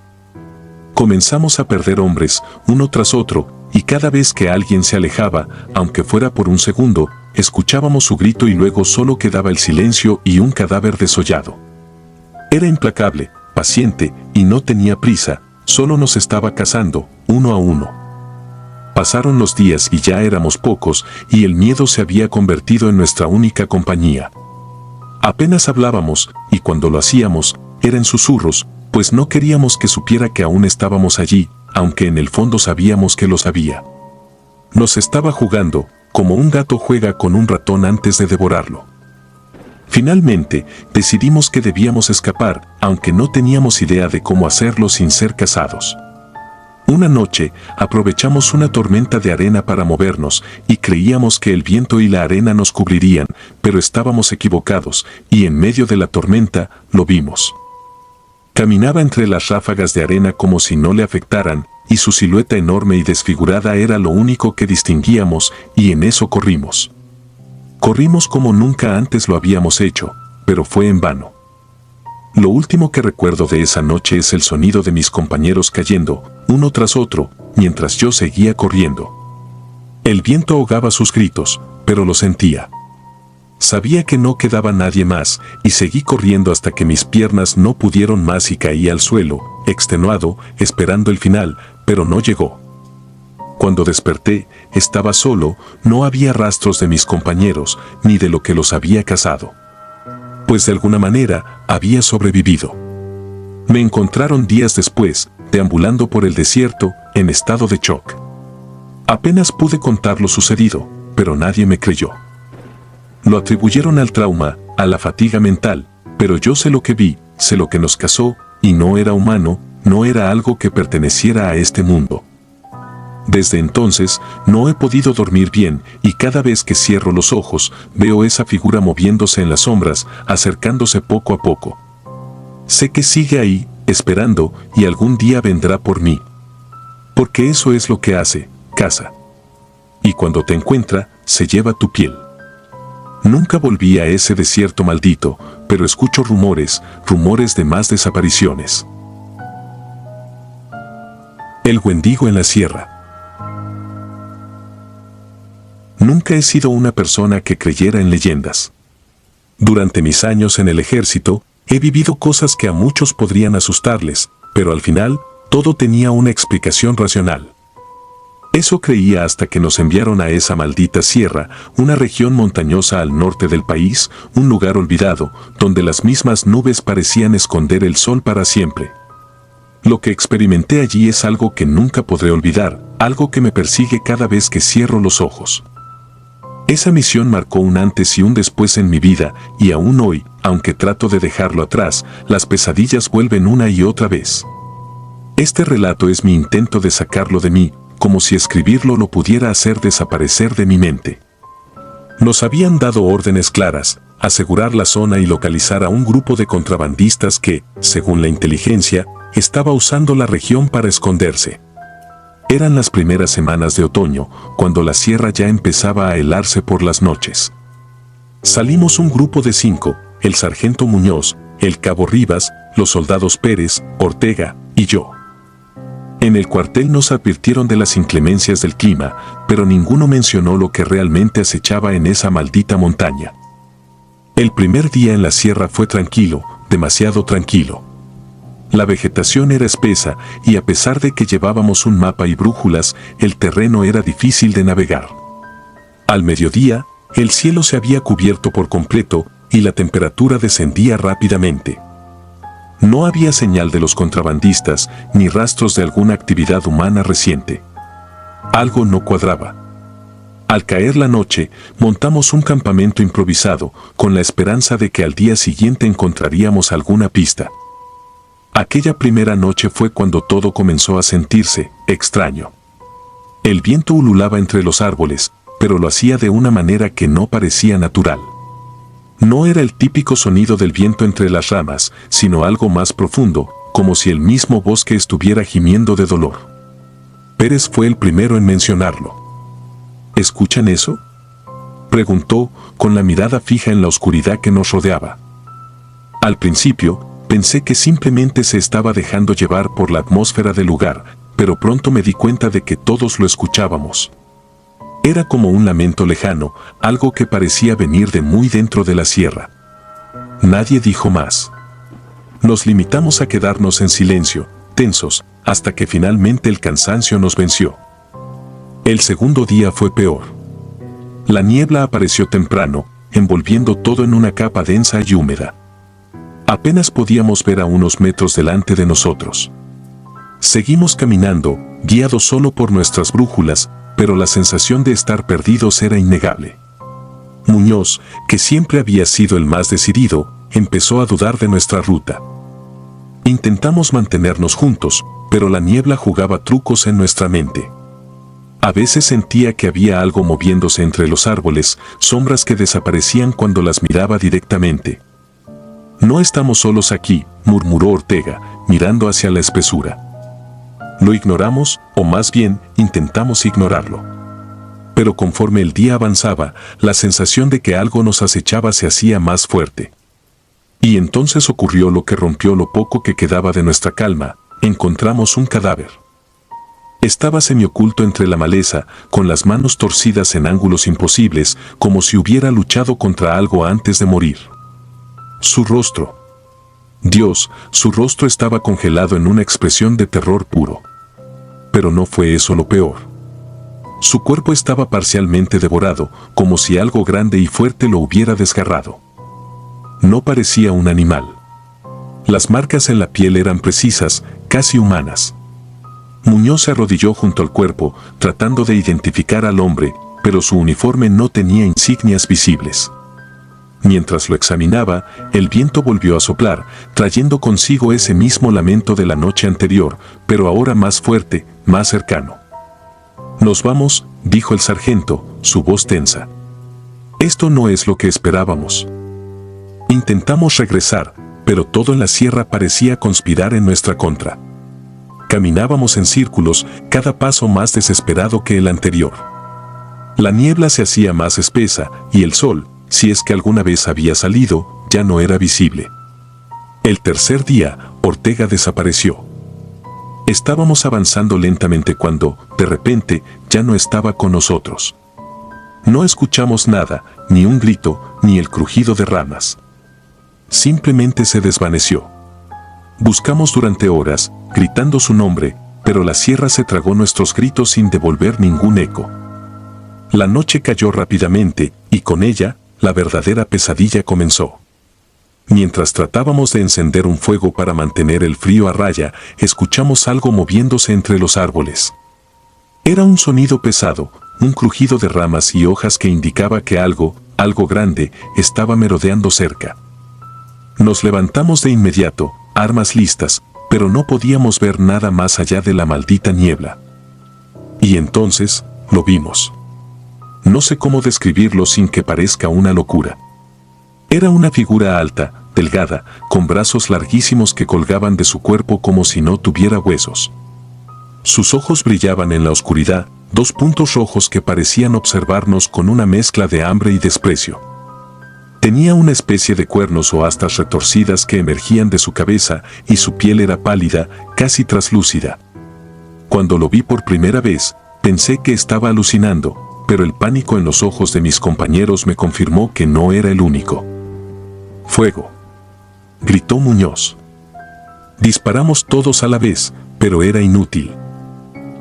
Comenzamos a perder hombres, uno tras otro, y cada vez que alguien se alejaba, aunque fuera por un segundo, escuchábamos su grito y luego solo quedaba el silencio y un cadáver desollado. Era implacable, paciente, y no tenía prisa, solo nos estaba cazando, uno a uno. Pasaron los días y ya éramos pocos, y el miedo se había convertido en nuestra única compañía. Apenas hablábamos, y cuando lo hacíamos, era en susurros, pues no queríamos que supiera que aún estábamos allí, aunque en el fondo sabíamos que lo sabía. Nos estaba jugando, como un gato juega con un ratón antes de devorarlo. Finalmente, decidimos que debíamos escapar, aunque no teníamos idea de cómo hacerlo sin ser cazados. Una noche, aprovechamos una tormenta de arena para movernos, y creíamos que el viento y la arena nos cubrirían, pero estábamos equivocados, y en medio de la tormenta, lo vimos. Caminaba entre las ráfagas de arena como si no le afectaran, y su silueta enorme y desfigurada era lo único que distinguíamos, y en eso corrimos. Corrimos como nunca antes lo habíamos hecho, pero fue en vano. Lo último que recuerdo de esa noche es el sonido de mis compañeros cayendo, uno tras otro, mientras yo seguía corriendo. El viento ahogaba sus gritos, pero lo sentía. Sabía que no quedaba nadie más, y seguí corriendo hasta que mis piernas no pudieron más y caí al suelo, extenuado, esperando el final, pero no llegó. Cuando desperté, estaba solo, no había rastros de mis compañeros, ni de lo que los había cazado. Pues de alguna manera, había sobrevivido. Me encontraron días después, deambulando por el desierto, en estado de shock. Apenas pude contar lo sucedido, pero nadie me creyó. Lo atribuyeron al trauma, a la fatiga mental, pero yo sé lo que vi, sé lo que nos cazó, y no era humano, no era algo que perteneciera a este mundo. Desde entonces, no he podido dormir bien, y cada vez que cierro los ojos, veo esa figura moviéndose en las sombras, acercándose poco a poco. Sé que sigue ahí, esperando, y algún día vendrá por mí. Porque eso es lo que hace, caza. Y cuando te encuentra, se lleva tu piel. Nunca volví a ese desierto maldito, pero escucho rumores de más desapariciones. El Wendigo en la sierra. Nunca he sido una persona que creyera en leyendas. Durante mis años en el ejército, he vivido cosas que a muchos podrían asustarles, pero al final, todo tenía una explicación racional. Eso creía hasta que nos enviaron a esa maldita sierra, una región montañosa al norte del país, un lugar olvidado, donde las mismas nubes parecían esconder el sol para siempre. Lo que experimenté allí es algo que nunca podré olvidar, algo que me persigue cada vez que cierro los ojos. Esa misión marcó un antes y un después en mi vida, y aún hoy, aunque trato de dejarlo atrás, las pesadillas vuelven una y otra vez. Este relato es mi intento de sacarlo de mí, como si escribirlo lo pudiera hacer desaparecer de mi mente. Nos habían dado órdenes claras, asegurar la zona y localizar a un grupo de contrabandistas que, según la inteligencia, estaba usando la región para esconderse. Eran las primeras semanas de otoño, cuando la sierra ya empezaba a helarse por las noches. Salimos un grupo de 5, el sargento Muñoz, el cabo Rivas, los soldados Pérez, Ortega y yo. En el cuartel nos advirtieron de las inclemencias del clima, pero ninguno mencionó lo que realmente acechaba en esa maldita montaña. El primer día en la sierra fue tranquilo, demasiado tranquilo. La vegetación era espesa y a pesar de que llevábamos un mapa y brújulas, el terreno era difícil de navegar. Al mediodía, el cielo se había cubierto por completo y la temperatura descendía rápidamente. No había señal de los contrabandistas ni rastros de alguna actividad humana reciente. Algo no cuadraba. Al caer la noche, montamos un campamento improvisado con la esperanza de que al día siguiente encontraríamos alguna pista. Aquella primera noche fue cuando todo comenzó a sentirse extraño. El viento ululaba entre los árboles, pero lo hacía de una manera que no parecía natural. No era el típico sonido del viento entre las ramas, sino algo más profundo, como si el mismo bosque estuviera gimiendo de dolor. Pérez fue el primero en mencionarlo. ¿Escuchan eso?, preguntó, con la mirada fija en la oscuridad que nos rodeaba. Al principio, pensé que simplemente se estaba dejando llevar por la atmósfera del lugar, pero pronto me di cuenta de que todos lo escuchábamos. Era como un lamento lejano, algo que parecía venir de muy dentro de la sierra. Nadie dijo más. Nos limitamos a quedarnos en silencio, tensos, hasta que finalmente el cansancio nos venció. El segundo día fue peor. La niebla apareció temprano, envolviendo todo en una capa densa y húmeda. Apenas podíamos ver a unos metros delante de nosotros. Seguimos caminando, guiados solo por nuestras brújulas, pero la sensación de estar perdidos era innegable. Muñoz, que siempre había sido el más decidido, empezó a dudar de nuestra ruta. Intentamos mantenernos juntos, pero la niebla jugaba trucos en nuestra mente. A veces sentía que había algo moviéndose entre los árboles, sombras que desaparecían cuando las miraba directamente. «No estamos solos aquí», murmuró Ortega, mirando hacia la espesura. Lo ignoramos, o más bien, intentamos ignorarlo. Pero conforme el día avanzaba, la sensación de que algo nos acechaba se hacía más fuerte. Y entonces ocurrió lo que rompió lo poco que quedaba de nuestra calma: encontramos un cadáver. Estaba semioculto entre la maleza, con las manos torcidas en ángulos imposibles, como si hubiera luchado contra algo antes de morir. Su rostro. Dios, su rostro estaba congelado en una expresión de terror puro. Pero no fue eso lo peor. Su cuerpo estaba parcialmente devorado, como si algo grande y fuerte lo hubiera desgarrado. No parecía un animal. Las marcas en la piel eran precisas, casi humanas. Muñoz se arrodilló junto al cuerpo, tratando de identificar al hombre, pero su uniforme no tenía insignias visibles. Mientras lo examinaba, el viento volvió a soplar, trayendo consigo ese mismo lamento de la noche anterior, pero ahora más fuerte, más cercano. «Nos vamos», dijo el sargento, su voz tensa. «Esto no es lo que esperábamos». Intentamos regresar, pero todo en la sierra parecía conspirar en nuestra contra. Caminábamos en círculos, cada paso más desesperado que el anterior. La niebla se hacía más espesa, y el sol, si es que alguna vez había salido, ya no era visible. El tercer día, Ortega desapareció. Estábamos avanzando lentamente cuando, de repente, ya no estaba con nosotros. No escuchamos nada, ni un grito, ni el crujido de ramas. Simplemente se desvaneció. Buscamos durante horas, gritando su nombre, pero la sierra se tragó nuestros gritos sin devolver ningún eco. La noche cayó rápidamente, y con ella, la verdadera pesadilla comenzó. Mientras tratábamos de encender un fuego para mantener el frío a raya, escuchamos algo moviéndose entre los árboles. Era un sonido pesado, un crujido de ramas y hojas que indicaba que algo grande, estaba merodeando cerca. Nos levantamos de inmediato, armas listas, pero no podíamos ver nada más allá de la maldita niebla. Y entonces, lo vimos. No sé cómo describirlo sin que parezca una locura. Era una figura alta, delgada, con brazos larguísimos que colgaban de su cuerpo como si no tuviera huesos. Sus ojos brillaban en la oscuridad, dos puntos rojos que parecían observarnos con una mezcla de hambre y desprecio. Tenía una especie de cuernos o astas retorcidas que emergían de su cabeza y su piel era pálida, casi traslúcida. Cuando lo vi por primera vez, pensé que estaba alucinando, pero el pánico en los ojos de mis compañeros me confirmó que no era el único. «¡Fuego!», gritó Muñoz. Disparamos todos a la vez, pero era inútil.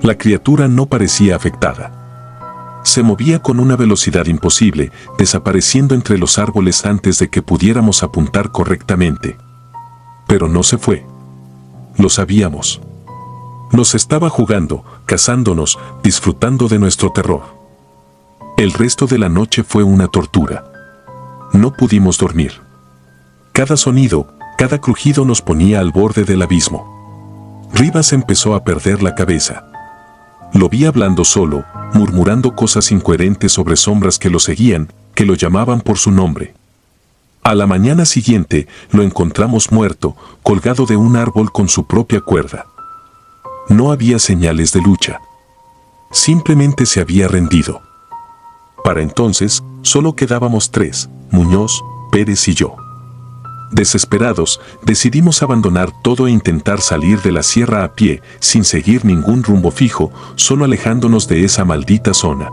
La criatura no parecía afectada. Se movía con una velocidad imposible, desapareciendo entre los árboles antes de que pudiéramos apuntar correctamente. Pero no se fue. Lo sabíamos. Nos estaba jugando, cazándonos, disfrutando de nuestro terror. El resto de la noche fue una tortura. No pudimos dormir. Cada sonido, cada crujido nos ponía al borde del abismo. Rivas empezó a perder la cabeza. Lo vi hablando solo, murmurando cosas incoherentes sobre sombras que lo seguían, que lo llamaban por su nombre. A la mañana siguiente lo encontramos muerto, colgado de un árbol con su propia cuerda. No había señales de lucha. Simplemente se había rendido. Para entonces, solo quedábamos tres, Muñoz, Pérez y yo. Desesperados, decidimos abandonar todo e intentar salir de la sierra a pie, sin seguir ningún rumbo fijo, solo alejándonos de esa maldita zona.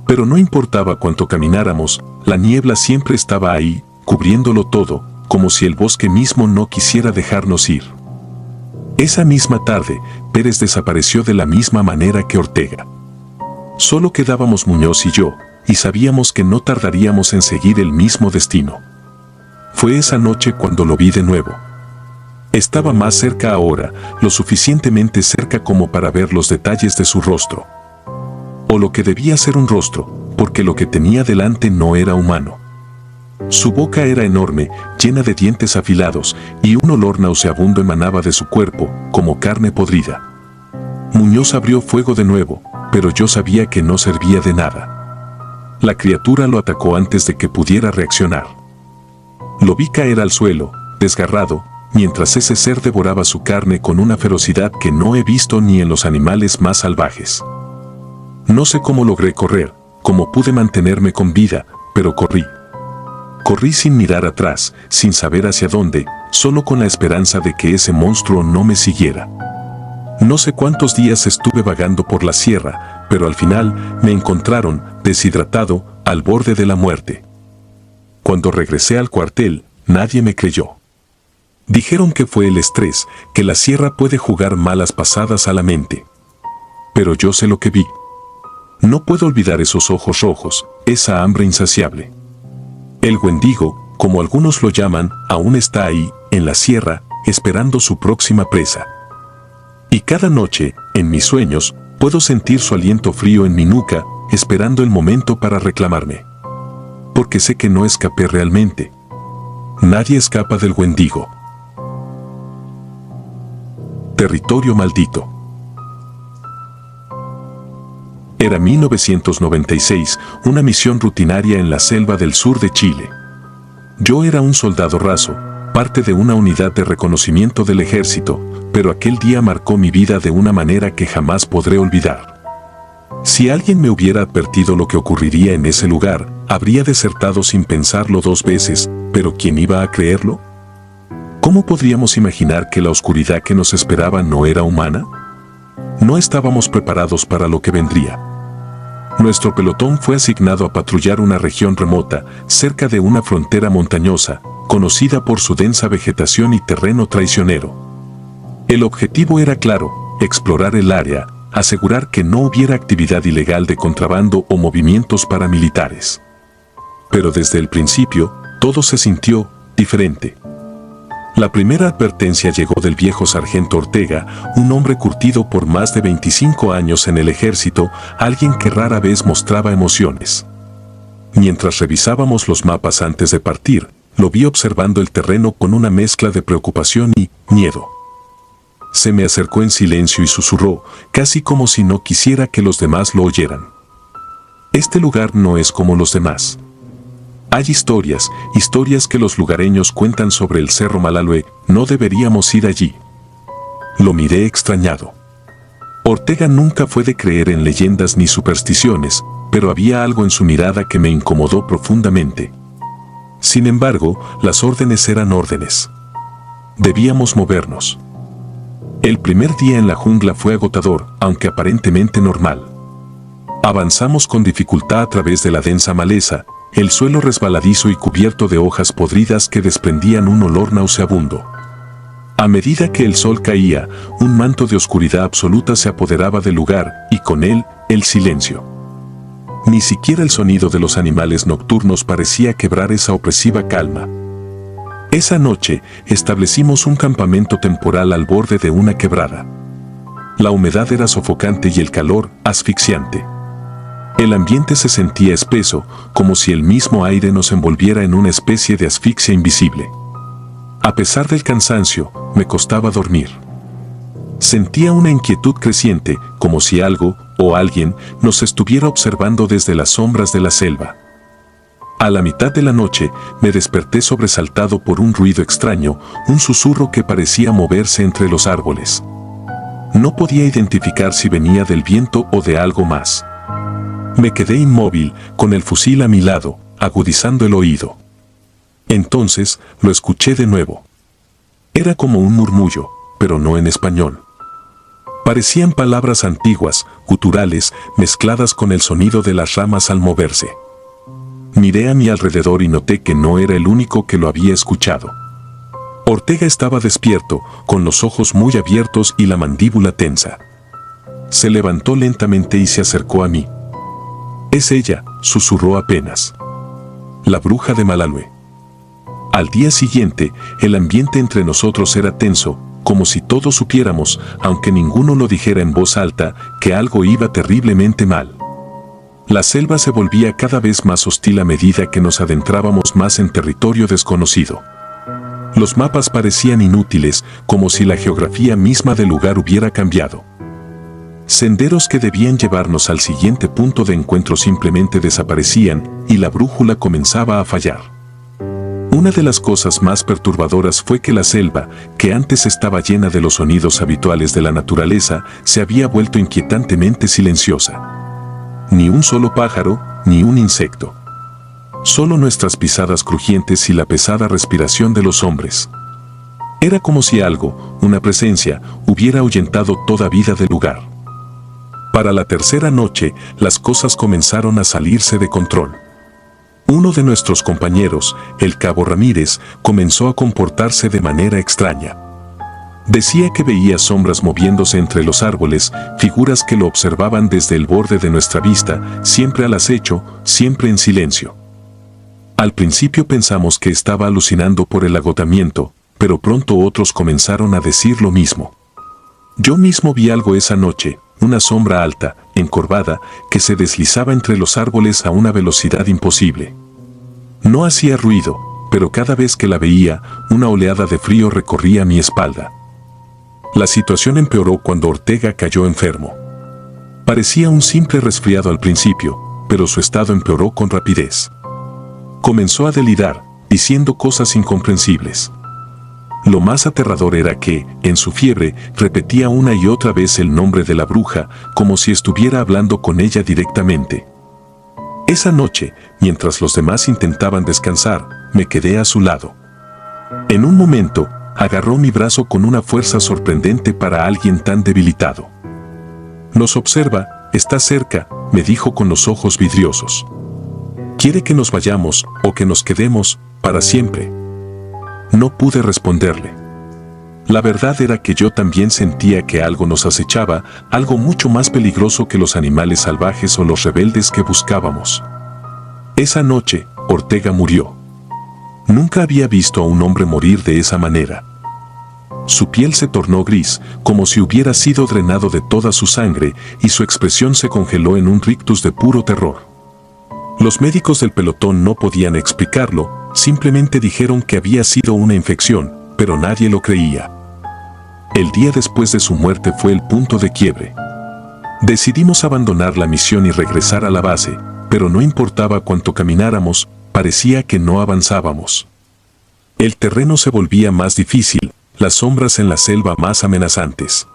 Pero no importaba cuánto camináramos, la niebla siempre estaba ahí, cubriéndolo todo, como si el bosque mismo no quisiera dejarnos ir. Esa misma tarde, Pérez desapareció de la misma manera que Ortega. Solo quedábamos Muñoz y yo, y sabíamos que no tardaríamos en seguir el mismo destino. Fue esa noche cuando lo vi de nuevo. Estaba más cerca ahora, lo suficientemente cerca como para ver los detalles de su rostro. O lo que debía ser un rostro, porque lo que tenía delante no era humano. Su boca era enorme, llena de dientes afilados, y un olor nauseabundo emanaba de su cuerpo, como carne podrida. Muñoz abrió fuego de nuevo, pero yo sabía que no servía de nada. La criatura lo atacó antes de que pudiera reaccionar. Lo vi caer al suelo, desgarrado, mientras ese ser devoraba su carne con una ferocidad que no he visto ni en los animales más salvajes. No sé cómo logré correr, cómo pude mantenerme con vida, pero corrí. Corrí sin mirar atrás, sin saber hacia dónde, solo con la esperanza de que ese monstruo no me siguiera. No sé cuántos días estuve vagando por la sierra, pero al final me encontraron, deshidratado, al borde de la muerte. Cuando regresé al cuartel, nadie me creyó. Dijeron que fue el estrés, que la sierra puede jugar malas pasadas a la mente. Pero yo sé lo que vi. No puedo olvidar esos ojos rojos, esa hambre insaciable. El Wendigo, como algunos lo llaman, aún está ahí, en la sierra, esperando su próxima presa. Y cada noche, en mis sueños, puedo sentir su aliento frío en mi nuca, esperando el momento para reclamarme. Porque sé que no escapé realmente. Nadie escapa del Wendigo. Territorio maldito. Era 1996, una misión rutinaria en la selva del sur de Chile. Yo era un soldado raso, parte de una unidad de reconocimiento del ejército, pero aquel día marcó mi vida de una manera que jamás podré olvidar. Si alguien me hubiera advertido lo que ocurriría en ese lugar, habría desertado sin pensarlo dos veces, pero ¿quién iba a creerlo? ¿Cómo podríamos imaginar que la oscuridad que nos esperaba no era humana? No estábamos preparados para lo que vendría. Nuestro pelotón fue asignado a patrullar una región remota, cerca de una frontera montañosa, conocida por su densa vegetación y terreno traicionero. El objetivo era claro, explorar el área, asegurar que no hubiera actividad ilegal de contrabando o movimientos paramilitares. Pero desde el principio, todo se sintió diferente. La primera advertencia llegó del viejo sargento Ortega, un hombre curtido por más de 25 años en el ejército, alguien que rara vez mostraba emociones. Mientras revisábamos los mapas antes de partir, lo vi observando el terreno con una mezcla de preocupación y miedo. Se me acercó en silencio y susurró, casi como si no quisiera que los demás lo oyeran. Este lugar no es como los demás. Hay historias que los lugareños cuentan sobre el Cerro Malalue, no deberíamos ir allí. Lo miré extrañado. Ortega nunca fue de creer en leyendas ni supersticiones, pero había algo en su mirada que me incomodó profundamente. Sin embargo, las órdenes eran órdenes. Debíamos movernos. El primer día en la jungla fue agotador, aunque aparentemente normal. Avanzamos con dificultad a través de la densa maleza, el suelo resbaladizo y cubierto de hojas podridas que desprendían un olor nauseabundo. A medida que el sol caía, un manto de oscuridad absoluta se apoderaba del lugar y con él, el silencio. Ni siquiera el sonido de los animales nocturnos parecía quebrar esa opresiva calma. Esa noche, establecimos un campamento temporal al borde de una quebrada. La humedad era sofocante y el calor asfixiante. El ambiente se sentía espeso, como si el mismo aire nos envolviera en una especie de asfixia invisible. A pesar del cansancio, me costaba dormir. Sentía una inquietud creciente, como si algo o alguien nos estuviera observando desde las sombras de la selva. A la mitad de la noche, me desperté sobresaltado por un ruido extraño, un susurro que parecía moverse entre los árboles. No podía identificar si venía del viento o de algo más. Me quedé inmóvil, con el fusil a mi lado, agudizando el oído. Entonces, lo escuché de nuevo. Era como un murmullo, pero no en español. Parecían palabras antiguas, guturales, mezcladas con el sonido de las ramas al moverse. Miré a mi alrededor y noté que no era el único que lo había escuchado. Ortega estaba despierto, con los ojos muy abiertos y la mandíbula tensa. Se levantó lentamente y se acercó a mí. «Es ella», susurró apenas. «La bruja de Malalue». Al día siguiente, el ambiente entre nosotros era tenso, como si todos supiéramos, aunque ninguno lo dijera en voz alta, que algo iba terriblemente mal. La selva se volvía cada vez más hostil a medida que nos adentrábamos más en territorio desconocido. Los mapas parecían inútiles, como si la geografía misma del lugar hubiera cambiado. Senderos que debían llevarnos al siguiente punto de encuentro simplemente desaparecían, y la brújula comenzaba a fallar. Una de las cosas más perturbadoras fue que la selva, que antes estaba llena de los sonidos habituales de la naturaleza, se había vuelto inquietantemente silenciosa. Ni un solo pájaro, ni un insecto. Solo nuestras pisadas crujientes y la pesada respiración de los hombres. Era como si algo, una presencia, hubiera ahuyentado toda vida del lugar. Para la tercera noche, las cosas comenzaron a salirse de control. Uno de nuestros compañeros, el cabo Ramírez, comenzó a comportarse de manera extraña. Decía que veía sombras moviéndose entre los árboles, figuras que lo observaban desde el borde de nuestra vista, siempre al acecho, siempre en silencio. Al principio pensamos que estaba alucinando por el agotamiento, pero pronto otros comenzaron a decir lo mismo. Yo mismo vi algo esa noche, una sombra alta, encorvada, que se deslizaba entre los árboles a una velocidad imposible. No hacía ruido, pero cada vez que la veía, una oleada de frío recorría mi espalda. La situación empeoró cuando Ortega cayó enfermo. Parecía un simple resfriado al principio, pero su estado empeoró con rapidez. Comenzó a delirar, diciendo cosas incomprensibles. Lo más aterrador era que, en su fiebre, repetía una y otra vez el nombre de la bruja, como si estuviera hablando con ella directamente. Esa noche, mientras los demás intentaban descansar, me quedé a su lado. En un momento, agarró mi brazo con una fuerza sorprendente para alguien tan debilitado. «Nos observa, está cerca», me dijo con los ojos vidriosos. «¿Quiere que nos vayamos o que nos quedemos para siempre?» No pude responderle. La verdad era que yo también sentía que algo nos acechaba, algo mucho más peligroso que los animales salvajes o los rebeldes que buscábamos. Esa noche, Ortega murió. Nunca había visto a un hombre morir de esa manera. Su piel se tornó gris, como si hubiera sido drenado de toda su sangre, y su expresión se congeló en un rictus de puro terror. Los médicos del pelotón no podían explicarlo, simplemente dijeron que había sido una infección, pero nadie lo creía. El día después de su muerte fue el punto de quiebre. Decidimos abandonar la misión y regresar a la base, pero no importaba cuánto camináramos, parecía que no avanzábamos. El terreno se volvía más difícil, las sombras en la selva más amenazantes.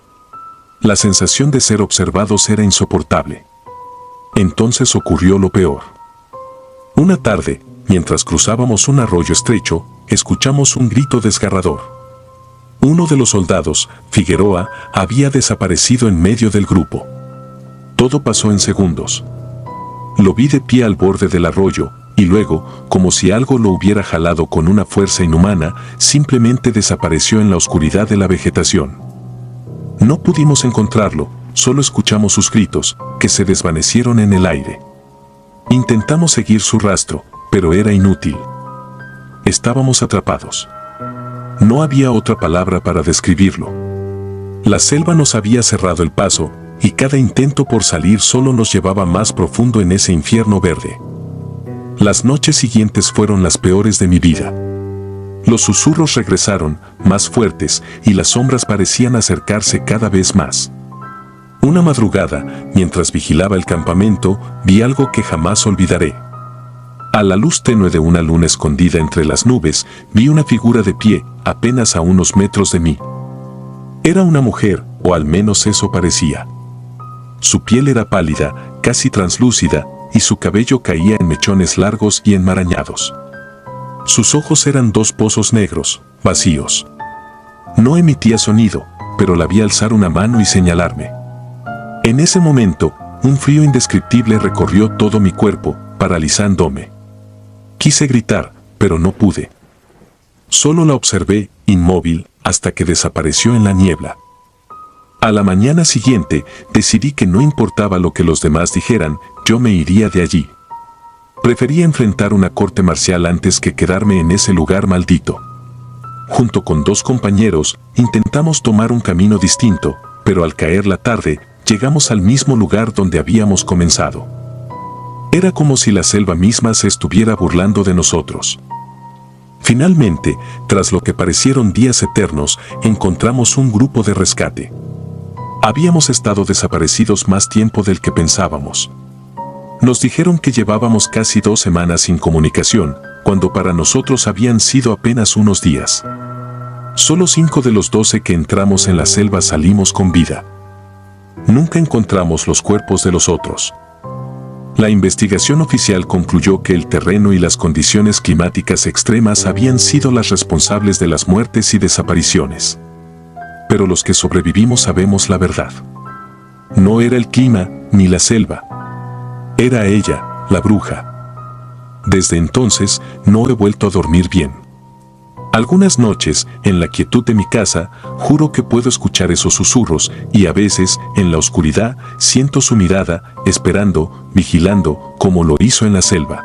La sensación de ser observados era insoportable. Entonces ocurrió lo peor. Una tarde, mientras cruzábamos un arroyo estrecho, escuchamos un grito desgarrador. Uno de los soldados, Figueroa, había desaparecido en medio del grupo. Todo pasó en segundos. Lo vi de pie al borde del arroyo, y luego, como si algo lo hubiera jalado con una fuerza inhumana, simplemente desapareció en la oscuridad de la vegetación. No pudimos encontrarlo, solo escuchamos sus gritos, que se desvanecieron en el aire. Intentamos seguir su rastro, pero era inútil. Estábamos atrapados. No había otra palabra para describirlo. La selva nos había cerrado el paso, y cada intento por salir solo nos llevaba más profundo en ese infierno verde. Las noches siguientes fueron las peores de mi vida. Los susurros regresaron, más fuertes, y las sombras parecían acercarse cada vez más. Una madrugada, mientras vigilaba el campamento, vi algo que jamás olvidaré. A la luz tenue de una luna escondida entre las nubes, vi una figura de pie, apenas a unos metros de mí. Era una mujer, o al menos eso parecía. Su piel era pálida, casi translúcida, y su cabello caía en mechones largos y enmarañados. Sus ojos eran dos pozos negros, vacíos. No emitía sonido, pero la vi alzar una mano y señalarme. En ese momento, un frío indescriptible recorrió todo mi cuerpo, paralizándome. Quise gritar, pero no pude. Solo la observé, inmóvil, hasta que desapareció en la niebla. A la mañana siguiente, decidí que no importaba lo que los demás dijeran, yo me iría de allí. Prefería enfrentar una corte marcial antes que quedarme en ese lugar maldito. Junto con 2 compañeros, intentamos tomar un camino distinto, pero al caer la tarde, llegamos al mismo lugar donde habíamos comenzado. Era como si la selva misma se estuviera burlando de nosotros. Finalmente, tras lo que parecieron días eternos, encontramos un grupo de rescate. Habíamos estado desaparecidos más tiempo del que pensábamos. Nos dijeron que llevábamos casi 2 semanas sin comunicación, cuando para nosotros habían sido apenas unos días. Solo 5 de los 12 que entramos en la selva salimos con vida. Nunca encontramos los cuerpos de los otros. La investigación oficial concluyó que el terreno y las condiciones climáticas extremas habían sido las responsables de las muertes y desapariciones. Pero los que sobrevivimos sabemos la verdad. No era el clima ni la selva. Era ella, la bruja. Desde entonces, no he vuelto a dormir bien. Algunas noches, en la quietud de mi casa, juro que puedo escuchar esos susurros y a veces, en la oscuridad, siento su mirada, esperando, vigilando, como lo hizo en la selva.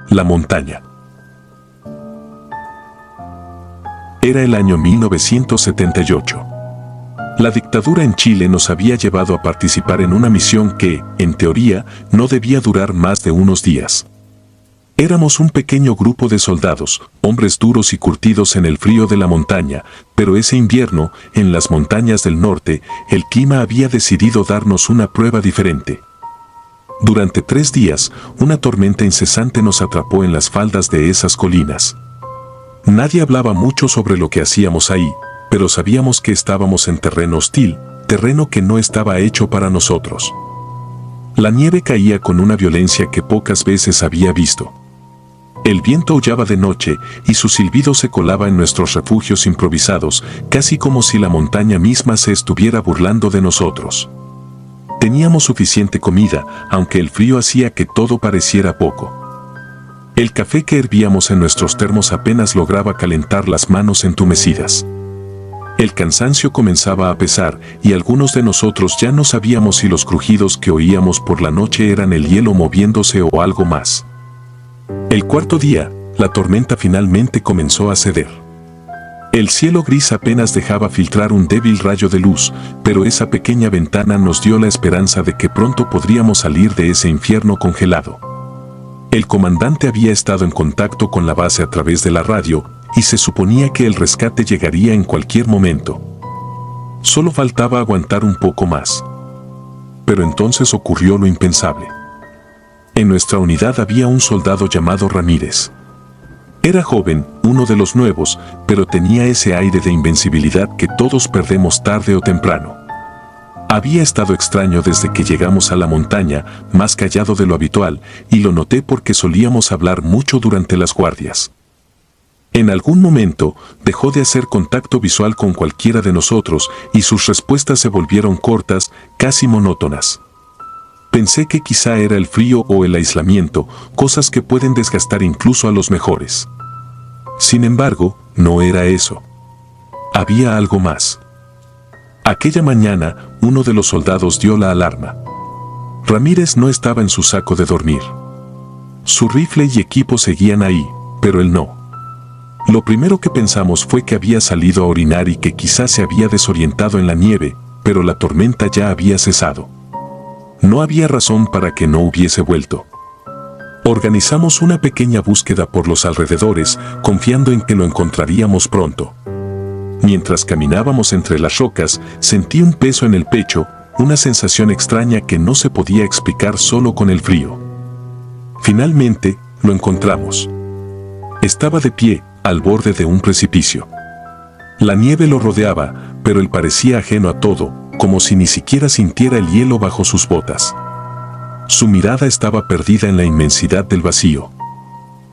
La montaña. Era el año 1978. La dictadura en Chile nos había llevado a participar en una misión que, en teoría, no debía durar más de unos días. Éramos un pequeño grupo de soldados, hombres duros y curtidos en el frío de la montaña, pero ese invierno, en las montañas del norte, el clima había decidido darnos una prueba diferente. Durante 3 días, una tormenta incesante nos atrapó en las faldas de esas colinas. Nadie hablaba mucho sobre lo que hacíamos ahí, pero sabíamos que estábamos en terreno hostil, terreno que no estaba hecho para nosotros. La nieve caía con una violencia que pocas veces había visto. El viento aullaba de noche y su silbido se colaba en nuestros refugios improvisados, casi como si la montaña misma se estuviera burlando de nosotros. Teníamos suficiente comida, aunque el frío hacía que todo pareciera poco. El café que hervíamos en nuestros termos apenas lograba calentar las manos entumecidas. El cansancio comenzaba a pesar y algunos de nosotros ya no sabíamos si los crujidos que oíamos por la noche eran el hielo moviéndose o algo más. El 4.º día, la tormenta finalmente comenzó a ceder. El cielo gris apenas dejaba filtrar un débil rayo de luz, pero esa pequeña ventana nos dio la esperanza de que pronto podríamos salir de ese infierno congelado. El comandante había estado en contacto con la base a través de la radio y se suponía que el rescate llegaría en cualquier momento. Solo faltaba aguantar un poco más. Pero entonces ocurrió lo impensable. En nuestra unidad había un soldado llamado Ramírez. Era joven, uno de los nuevos, pero tenía ese aire de invencibilidad que todos perdemos tarde o temprano. Había estado extraño desde que llegamos a la montaña, más callado de lo habitual, y lo noté porque solíamos hablar mucho durante las guardias. En algún momento, dejó de hacer contacto visual con cualquiera de nosotros y sus respuestas se volvieron cortas, casi monótonas. Pensé que quizá era el frío o el aislamiento, cosas que pueden desgastar incluso a los mejores. Sin embargo, no era eso. Había algo más. Aquella mañana, uno de los soldados dio la alarma. Ramírez no estaba en su saco de dormir. Su rifle y equipo seguían ahí, pero él no. Lo primero que pensamos fue que había salido a orinar y que quizás se había desorientado en la nieve, pero la tormenta ya había cesado. No había razón para que no hubiese vuelto. Organizamos una pequeña búsqueda por los alrededores, confiando en que lo encontraríamos pronto. Mientras caminábamos entre las rocas, sentí un peso en el pecho, una sensación extraña que no se podía explicar solo con el frío. Finalmente, lo encontramos. Estaba de pie, al borde de un precipicio. La nieve lo rodeaba, pero él parecía ajeno a todo, como si ni siquiera sintiera el hielo bajo sus botas. Su mirada estaba perdida en la inmensidad del vacío.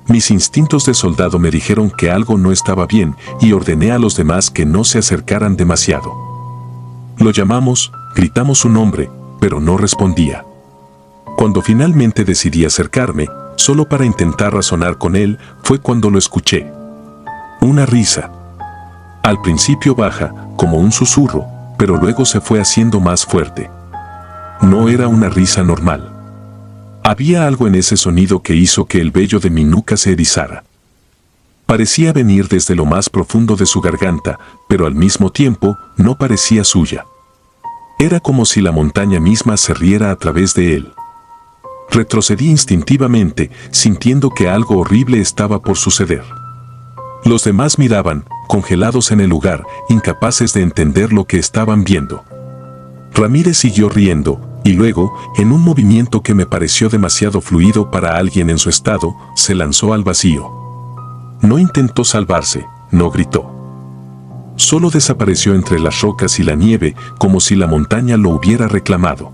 Mis instintos de soldado me dijeron que algo no estaba bien y ordené a los demás que no se acercaran demasiado. Lo llamamos, gritamos su nombre, pero no respondía. Cuando finalmente decidí acercarme, solo para intentar razonar con él, fue cuando lo escuché. Una risa. Al principio baja, como un susurro, pero luego se fue haciendo más fuerte. No era una risa normal. Había algo en ese sonido que hizo que el vello de mi nuca se erizara. Parecía venir desde lo más profundo de su garganta, pero al mismo tiempo no parecía suya. Era como si la montaña misma se riera a través de él. Retrocedí instintivamente, sintiendo que algo horrible estaba por suceder. Los demás miraban, congelados en el lugar, incapaces de entender lo que estaban viendo. Ramírez siguió riendo, y luego, en un movimiento que me pareció demasiado fluido para alguien en su estado, se lanzó al vacío. No intentó salvarse, no gritó. Solo desapareció entre las rocas y la nieve, como si la montaña lo hubiera reclamado.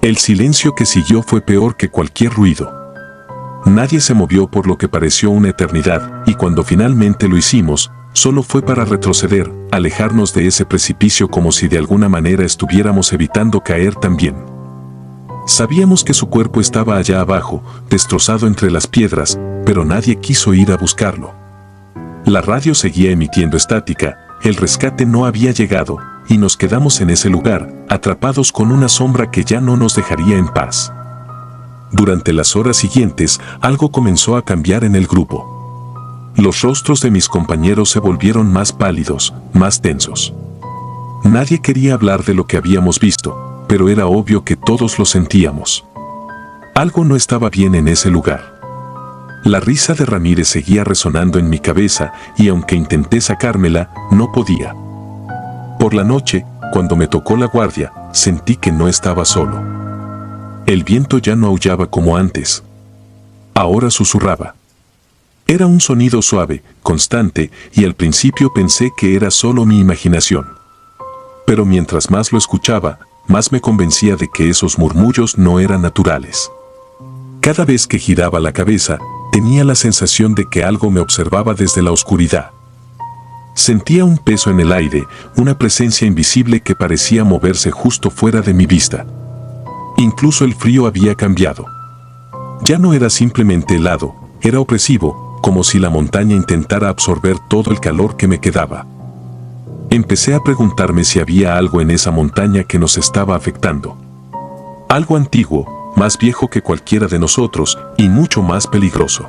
El silencio que siguió fue peor que cualquier ruido. Nadie se movió por lo que pareció una eternidad, y cuando finalmente lo hicimos, solo fue para retroceder, alejarnos de ese precipicio como si de alguna manera estuviéramos evitando caer también. Sabíamos que su cuerpo estaba allá abajo, destrozado entre las piedras, pero nadie quiso ir a buscarlo. La radio seguía emitiendo estática, el rescate no había llegado, y nos quedamos en ese lugar, atrapados con una sombra que ya no nos dejaría en paz. Durante las horas siguientes, algo comenzó a cambiar en el grupo. Los rostros de mis compañeros se volvieron más pálidos, más tensos. Nadie quería hablar de lo que habíamos visto, pero era obvio que todos lo sentíamos. Algo no estaba bien en ese lugar. La risa de Ramírez seguía resonando en mi cabeza y aunque intenté sacármela, no podía. Por la noche, cuando me tocó la guardia, sentí que no estaba solo. El viento ya no aullaba como antes. Ahora susurraba. Era un sonido suave, constante, y al principio pensé que era solo mi imaginación. Pero mientras más lo escuchaba, más me convencía de que esos murmullos no eran naturales. Cada vez que giraba la cabeza, tenía la sensación de que algo me observaba desde la oscuridad. Sentía un peso en el aire, una presencia invisible que parecía moverse justo fuera de mi vista. Incluso el frío había cambiado. Ya no era simplemente helado, era opresivo, como si la montaña intentara absorber todo el calor que me quedaba. Empecé a preguntarme si había algo en esa montaña que nos estaba afectando. Algo antiguo, más viejo que cualquiera de nosotros y mucho más peligroso.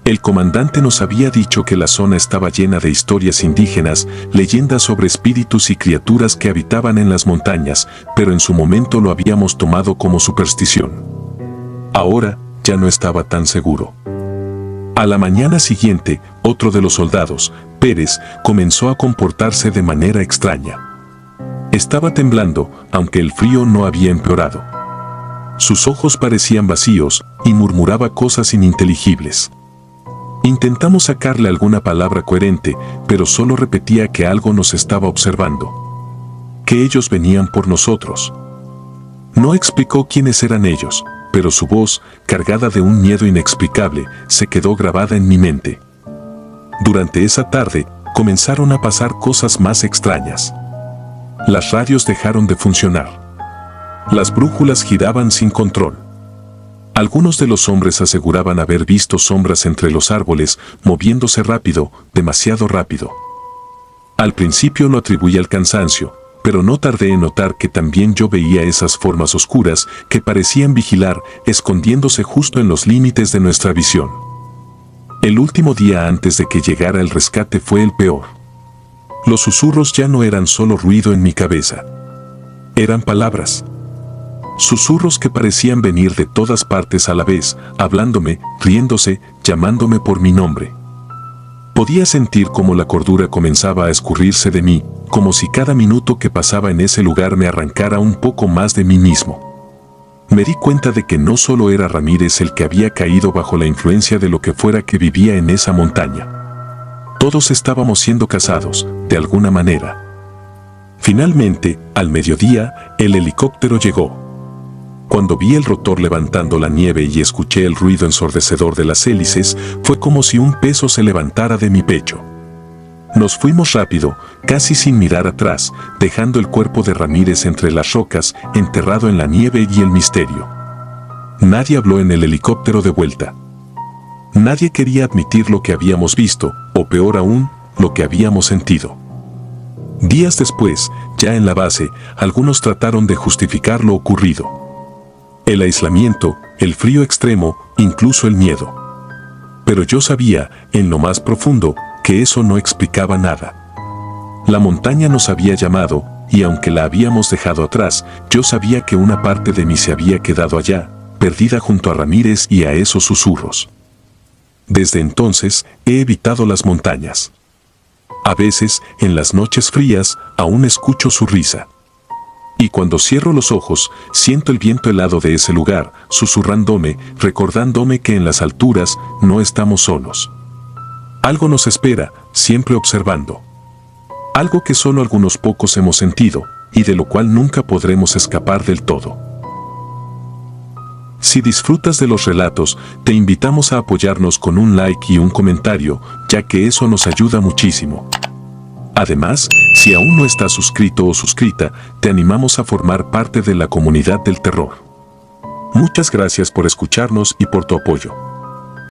El comandante nos había dicho que la zona estaba llena de historias indígenas, leyendas sobre espíritus y criaturas que habitaban en las montañas, pero en su momento lo habíamos tomado como superstición. Ahora, ya no estaba tan seguro. A la mañana siguiente, otro de los soldados, Pérez, comenzó a comportarse de manera extraña. Estaba temblando, aunque el frío no había empeorado. Sus ojos parecían vacíos y murmuraba cosas ininteligibles. Intentamos sacarle alguna palabra coherente, pero solo repetía que algo nos estaba observando. Que ellos venían por nosotros. No explicó quiénes eran ellos, pero su voz, cargada de un miedo inexplicable, se quedó grabada en mi mente. Durante esa tarde, comenzaron a pasar cosas más extrañas. Las radios dejaron de funcionar. Las brújulas giraban sin control. Algunos de los hombres aseguraban haber visto sombras entre los árboles, moviéndose rápido, demasiado rápido. Al principio lo atribuí al cansancio, pero no tardé en notar que también yo veía esas formas oscuras que parecían vigilar, escondiéndose justo en los límites de nuestra visión. El último día antes de que llegara el rescate fue el peor. Los susurros ya no eran solo ruido en mi cabeza. Eran palabras. Susurros que parecían venir de todas partes a la vez, hablándome, riéndose, llamándome por mi nombre. Podía sentir cómo la cordura comenzaba a escurrirse de mí, como si cada minuto que pasaba en ese lugar me arrancara un poco más de mí mismo. Me di cuenta de que no solo era Ramírez el que había caído bajo la influencia de lo que fuera que vivía en esa montaña. Todos estábamos siendo cazados, de alguna manera. Finalmente, al mediodía, el helicóptero llegó. Cuando vi el rotor levantando la nieve y escuché el ruido ensordecedor de las hélices, fue como si un peso se levantara de mi pecho. Nos fuimos rápido, casi sin mirar atrás, dejando el cuerpo de Ramírez entre las rocas, enterrado en la nieve y el misterio. Nadie habló en el helicóptero de vuelta. Nadie quería admitir lo que habíamos visto, o peor aún, lo que habíamos sentido. Días después, ya en la base, algunos trataron de justificar lo ocurrido. El aislamiento, el frío extremo, incluso el miedo. Pero yo sabía, en lo más profundo, que eso no explicaba nada. La montaña nos había llamado, y aunque la habíamos dejado atrás, yo sabía que una parte de mí se había quedado allá, perdida junto a Ramírez y a esos susurros. Desde entonces, he evitado las montañas. A veces, en las noches frías, aún escucho su risa. Y cuando cierro los ojos, siento el viento helado de ese lugar, susurrándome, recordándome que en las alturas no estamos solos. Algo nos espera, siempre observando. Algo que solo algunos pocos hemos sentido, y de lo cual nunca podremos escapar del todo. Si disfrutas de los relatos, te invitamos a apoyarnos con un like y un comentario, ya que eso nos ayuda muchísimo. Además, si aún no estás suscrito o suscrita, te animamos a formar parte de la comunidad del terror. Muchas gracias por escucharnos y por tu apoyo.